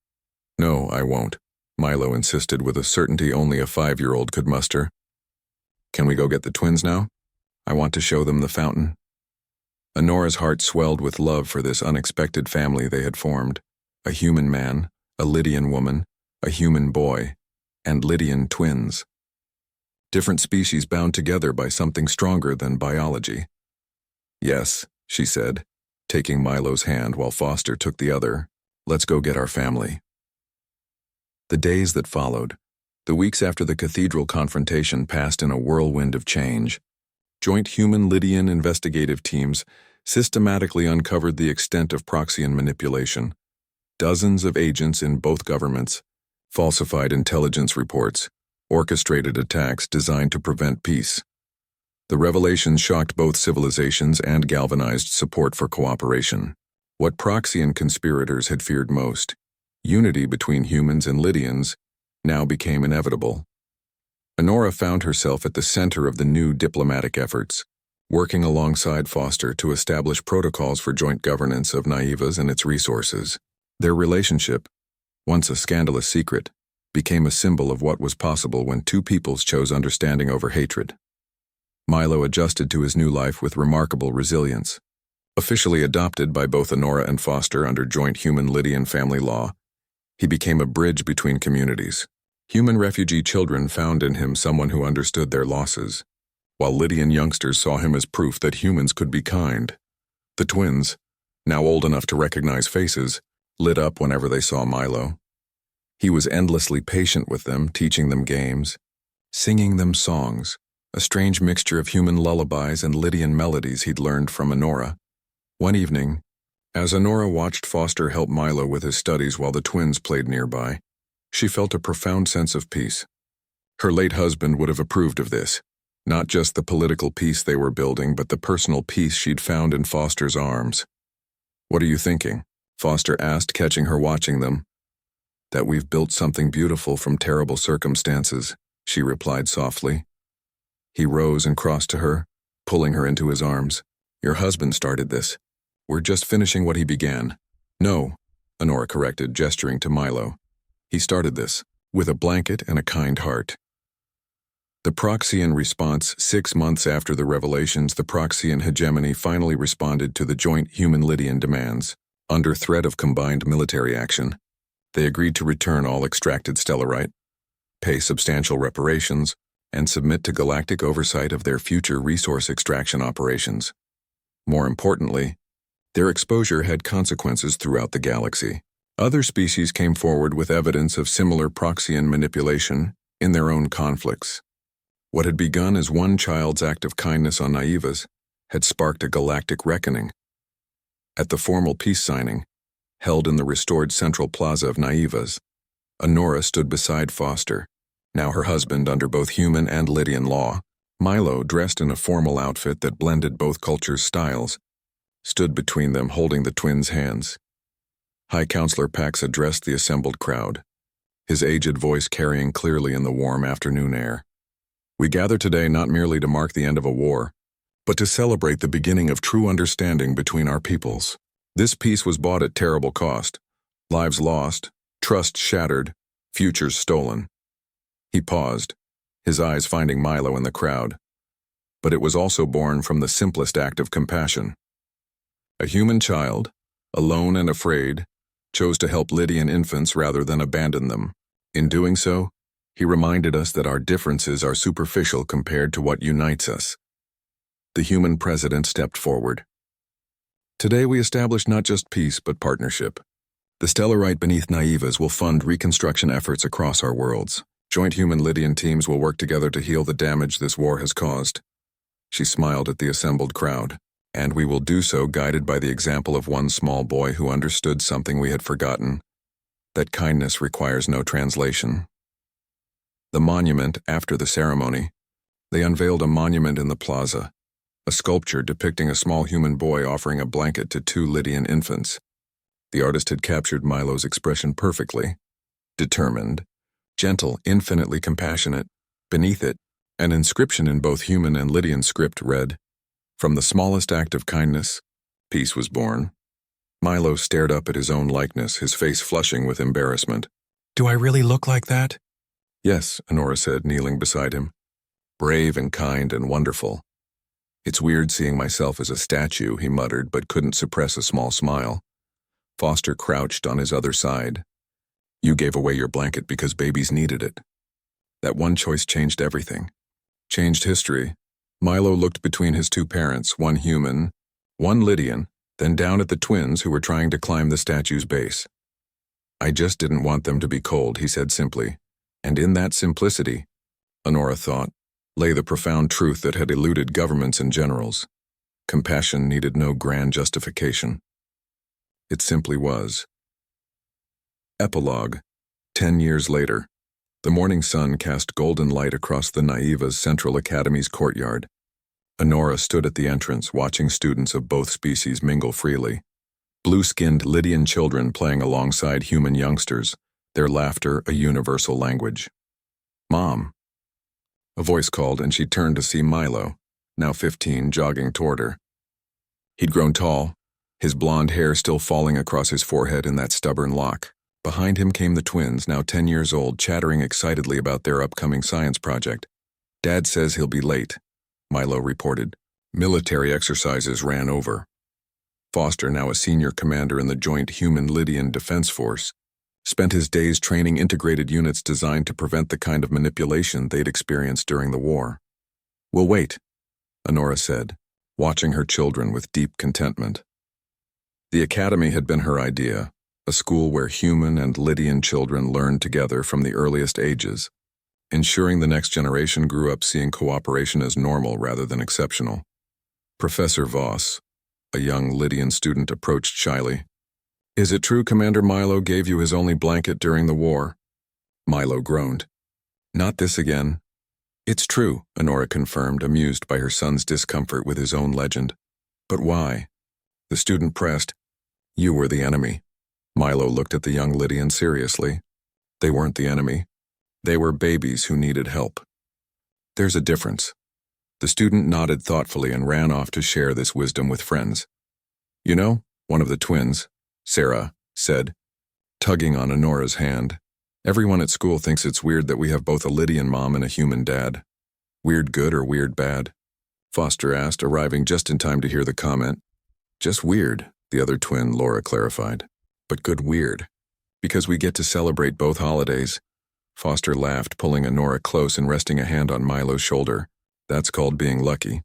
"No, I won't," Milo insisted with a certainty only a 5-year-old could muster. "Can we go get the twins now? I want to show them the fountain." Honora's heart swelled with love for this unexpected family they had formed. A human man, a Lydian woman, a human boy, and Lydian twins. Different species bound together by something stronger than biology. "Yes," she said, taking Milo's hand while Foster took the other. "Let's go get our family." The days that followed, the weeks after the cathedral confrontation, passed in a whirlwind of change. Joint human-Lydian investigative teams systematically uncovered the extent of Proxian manipulation. Dozens of agents in both governments, falsified intelligence reports, orchestrated attacks designed to prevent peace. The revelations shocked both civilizations and galvanized support for cooperation. What Proxian conspirators had feared most, unity between humans and Lydians, now became inevitable. Honora found herself at the center of the new diplomatic efforts, working alongside Foster to establish protocols for joint governance of Naivas and its resources. Their relationship, once a scandalous secret, became a symbol of what was possible when two peoples chose understanding over hatred. Milo adjusted to his new life with remarkable resilience. Officially adopted by both Honora and Foster under joint human-Lydian family law, he became a bridge between communities. Human refugee children found in him someone who understood their losses, while Lydian youngsters saw him as proof that humans could be kind. The twins, now old enough to recognize faces, lit up whenever they saw Milo. He was endlessly patient with them, teaching them games, singing them songs, a strange mixture of human lullabies and Lydian melodies he'd learned from Honora. One evening, as Honora watched Foster help Milo with his studies while the twins played nearby, she felt a profound sense of peace. Her late husband would have approved of this, not just the political peace they were building, but the personal peace she'd found in Foster's arms. "What are you thinking?" Foster asked, catching her watching them. "That we've built something beautiful from terrible circumstances," she replied softly. He rose and crossed to her, pulling her into his arms. "Your husband started this. We're just finishing what he began." "No," Honora corrected, gesturing to Milo. "He started this, with a blanket and a kind heart." The Proxian response. 6 months after the revelations, the Proxian hegemony finally responded to the joint human-Lydian demands. Under threat of combined military action, they agreed to return all extracted stellarite, pay substantial reparations, and submit to galactic oversight of their future resource extraction operations. More importantly, their exposure had consequences throughout the galaxy. Other species came forward with evidence of similar Proxian manipulation in their own conflicts. What had begun as one child's act of kindness on Naivas had sparked a galactic reckoning. At the formal peace signing, held in the restored central plaza of Naivas, Honora stood beside Foster, now her husband under both human and Lydian law, Milo, dressed in a formal outfit that blended both cultures' styles, stood between them holding the twins' hands. High Counselor Pax addressed the assembled crowd, his aged voice carrying clearly in the warm afternoon air. We gather today not merely to mark the end of a war, but to celebrate the beginning of true understanding between our peoples. This peace was bought at terrible cost, lives lost, trust shattered, futures stolen. He paused, his eyes finding Milo in the crowd. But it was also born from the simplest act of compassion. A human child, alone and afraid, chose to help Lydian infants rather than abandon them. In doing so, he reminded us that our differences are superficial compared to what unites us. The human president stepped forward. Today we establish not just peace but partnership. The Stellarite beneath Naivas will fund reconstruction efforts across our worlds. Joint human-Lydian teams will work together to heal the damage this war has caused. She smiled at the assembled crowd, and we will do so guided by the example of one small boy who understood something we had forgotten, that kindness requires no translation. The monument, after the ceremony, they unveiled a monument in the plaza, a sculpture depicting a small human boy offering a blanket to 2 Lydian infants. The artist had captured Milo's expression perfectly, determined, gentle, infinitely compassionate. Beneath it, an inscription in both human and Lydian script read, "From the smallest act of kindness, peace was born." Milo stared up at his own likeness, his face flushing with embarrassment. "Do I really look like that?" "Yes," Honora said, kneeling beside him. "Brave and kind and wonderful." "It's weird seeing myself as a statue," he muttered, but couldn't suppress a small smile. Foster crouched on his other side. "You gave away your blanket because babies needed it. That one choice changed everything. Changed history." Milo looked between his 2 parents, one human, one Lydian, then down at the twins who were trying to climb the statue's base. "I just didn't want them to be cold," he said simply. And in that simplicity, Honora thought, lay the profound truth that had eluded governments and generals. Compassion needed no grand justification. It simply was. Epilogue. 10 years later. The morning sun cast golden light across the Naiva's Central Academy's courtyard. Honora stood at the entrance, watching students of both species mingle freely. Blue-skinned Lydian children playing alongside human youngsters, their laughter a universal language. "Mom." A voice called, and she turned to see Milo, now 15, jogging toward her. He'd grown tall, his blonde hair still falling across his forehead in that stubborn lock. Behind him came the twins, now 10 years old, chattering excitedly about their upcoming science project. "Dad says he'll be late," Milo reported. "Military exercises ran over." Foster, now a senior commander in the joint Human-Lydian Defense Force, spent his days training integrated units designed to prevent the kind of manipulation they'd experienced during the war. "We'll wait," Honora said, watching her children with deep contentment. The academy had been her idea, a school where human and Lydian children learned together from the earliest ages, ensuring the next generation grew up seeing cooperation as normal rather than exceptional. Professor Voss, a young Lydian student, approached shyly. "Is it true Commander Milo gave you his only blanket during the war?" Milo groaned. "Not this again." "It's true," Honora confirmed, amused by her son's discomfort with his own legend. "But why?" The student pressed. "You were the enemy." Milo looked at the young Lydian seriously. "They weren't the enemy. They were babies who needed help." "There's a difference." The student nodded thoughtfully and ran off to share this wisdom with friends. "You know," one of the twins, Sarah, said, tugging on Honora's hand, "everyone at school thinks it's weird that we have both a Lydian mom and a human dad." "Weird good or weird bad?" Foster asked, arriving just in time to hear the comment. "Just weird," the other twin, Laura, clarified. "But good weird. Because we get to celebrate both holidays." Foster laughed, pulling Honora close and resting a hand on Milo's shoulder. "That's called being lucky."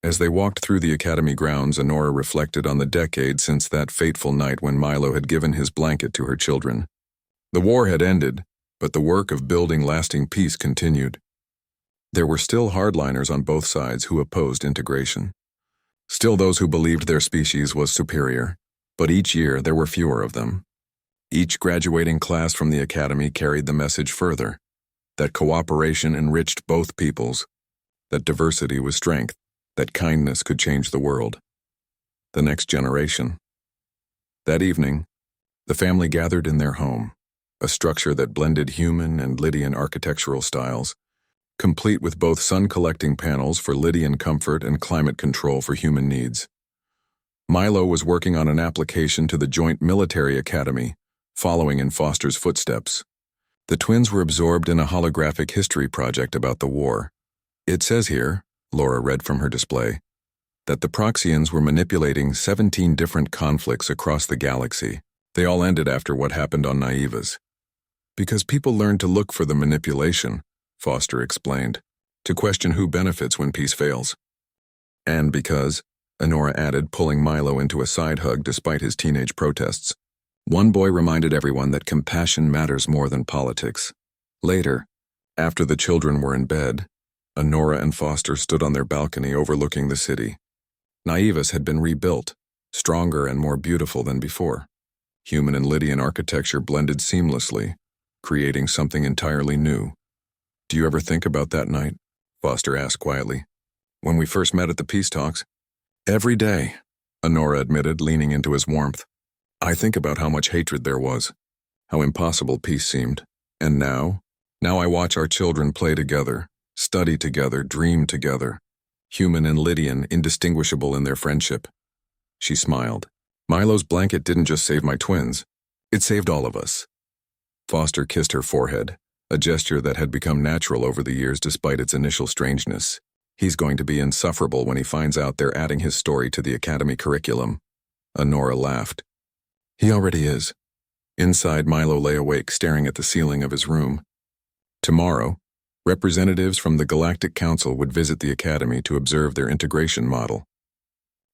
As they walked through the academy grounds, Honora reflected on the decade since that fateful night when Milo had given his blanket to her children. The war had ended, but the work of building lasting peace continued. There were still hardliners on both sides who opposed integration. Still those who believed their species was superior, but each year there were fewer of them. Each graduating class from the academy carried the message further, that cooperation enriched both peoples, that diversity was strength, that kindness could change the world. The next generation. That evening, the family gathered in their home, a structure that blended human and Lydian architectural styles, complete with both sun-collecting panels for Lydian comfort and climate control for human needs. Milo was working on an application to the Joint Military Academy, following in Foster's footsteps. The twins were absorbed in a holographic history project about the war. It says here, Laura read from her display, that the Proxians were manipulating 17 different conflicts across the galaxy. They all ended after what happened on Naivas. Because people learned to look for the manipulation, Foster explained, to question who benefits when peace fails. And because, Honora added, pulling Milo into a side hug despite his teenage protests. One boy reminded everyone that compassion matters more than politics. Later, after the children were in bed, Honora and Foster stood on their balcony overlooking the city. Naivas had been rebuilt, stronger and more beautiful than before. Human and Lydian architecture blended seamlessly, creating something entirely new. "Do you ever think about that night?" Foster asked quietly. "When we first met at the peace talks?" "Every day," Honora admitted, leaning into his warmth. "I think about how much hatred there was, how impossible peace seemed. And now I watch our children play together, study together, dream together. Human and Lydian, indistinguishable in their friendship." She smiled. "Milo's blanket didn't just save my twins. It saved all of us." Foster kissed her forehead, a gesture that had become natural over the years despite its initial strangeness. He's going to be insufferable when he finds out they're adding his story to the academy curriculum. Honora laughed. "He already is." Inside, Milo lay awake, staring at the ceiling of his room. Tomorrow, representatives from the Galactic Council would visit the academy to observe their integration model.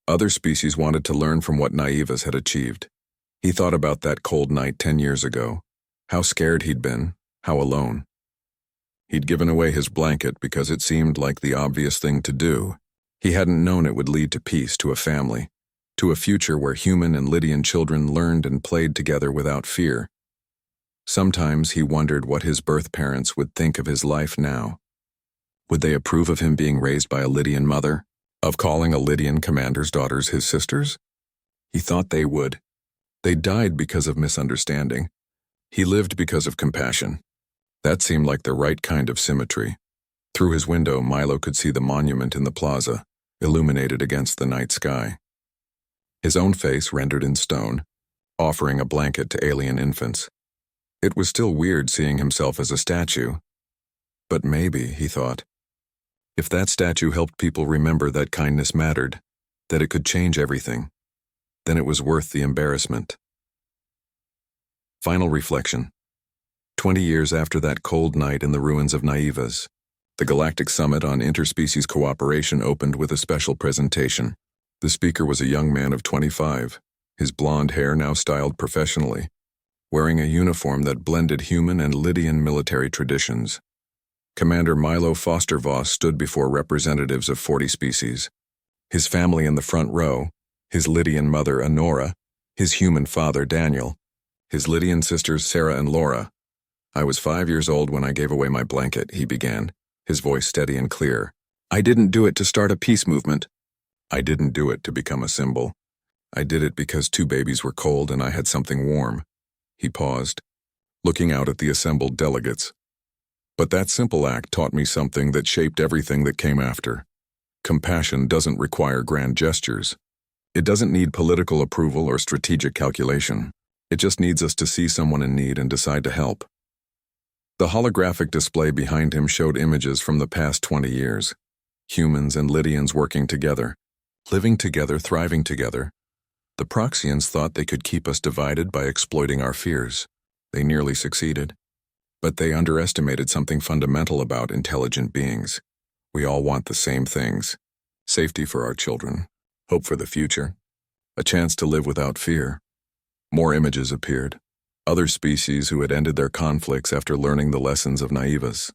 Other species wanted to learn from what Naivas had achieved. He thought about that cold night 10 years ago, how scared he'd been, how alone. He'd given away his blanket because it seemed like the obvious thing to do. He hadn't known it would lead to peace, to a family, to a future where human and Lydian children learned and played together without fear. Sometimes he wondered what his birth parents would think of his life now. Would they approve of him being raised by a Lydian mother? Of calling a Lydian commander's daughters his sisters? He thought they would. They died because of misunderstanding. He lived because of compassion. That seemed like the right kind of symmetry. Through his window, Milo could see the monument in the plaza, illuminated against the night sky. His own face rendered in stone, offering a blanket to alien infants. It was still weird seeing himself as a statue. But maybe, he thought, if that statue helped people remember that kindness mattered, that it could change everything, then it was worth the embarrassment. Final reflection. 20 years after that cold night in the ruins of Naivas, the Galactic Summit on Interspecies Cooperation opened with a special presentation. The speaker was a young man of 25, his blonde hair now styled professionally, wearing a uniform that blended human and Lydian military traditions. Commander Milo Foster Voss stood before representatives of 40 species. His family in the front row, his Lydian mother Honora, his human father Daniel, his Lydian sisters Sarah and Laura. "I was 5 years old when I gave away my blanket," he began, his voice steady and clear. "I didn't do it to start a peace movement. I didn't do it to become a symbol. I did it because 2 babies were cold and I had something warm." He paused, looking out at the assembled delegates. "But that simple act taught me something that shaped everything that came after. Compassion doesn't require grand gestures. It doesn't need political approval or strategic calculation. It just needs us to see someone in need and decide to help." The holographic display behind him showed images from the past 20 years. Humans and Lydians working together, living together, thriving together. The Proxians thought they could keep us divided by exploiting our fears. They nearly succeeded. But they underestimated something fundamental about intelligent beings. We all want the same things. Safety for our children, hope for the future, a chance to live without fear. More images appeared. Other species who had ended their conflicts after learning the lessons of Naivas.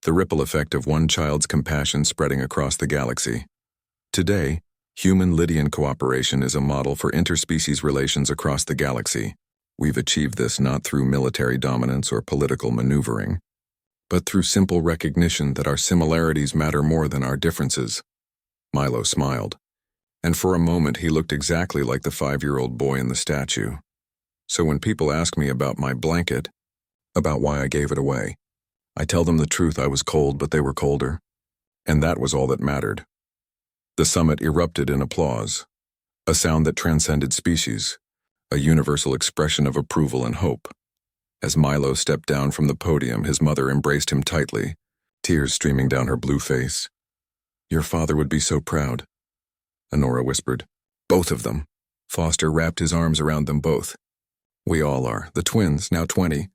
The ripple effect of one child's compassion spreading across the galaxy. Today, human-Lydian cooperation is a model for interspecies relations across the galaxy. We've achieved this not through military dominance or political maneuvering, but through simple recognition that our similarities matter more than our differences. Milo smiled, and for a moment he looked exactly like the 5-year-old boy in the statue. So when people ask me about my blanket, about why I gave it away, I tell them the truth. I was cold, but they were colder. And that was all that mattered. The summit erupted in applause, a sound that transcended species, a universal expression of approval and hope. As Milo stepped down from the podium, his mother embraced him tightly, tears streaming down her blue face. "Your father would be so proud," Honora whispered. "Both of them." Foster wrapped his arms around them both. "We all are. The twins, now 20,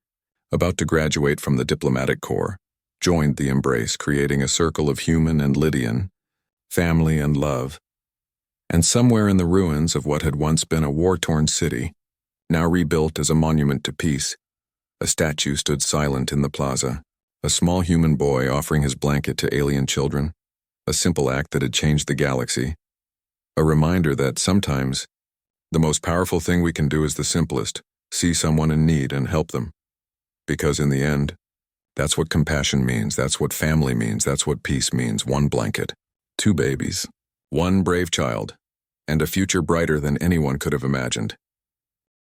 about to graduate from the diplomatic corps, joined the embrace, creating a circle of human and Lydian, family and love. And somewhere in the ruins of what had once been a war-torn city, now rebuilt as a monument to peace, a statue stood silent in the plaza, a small human boy offering his blanket to alien children, a simple act that had changed the galaxy, a reminder that sometimes the most powerful thing we can do is the simplest: see someone in need and help them. Because in the end, that's what compassion means, that's what family means, that's what peace means. One blanket, 2 babies, one brave child, and a future brighter than anyone could have imagined.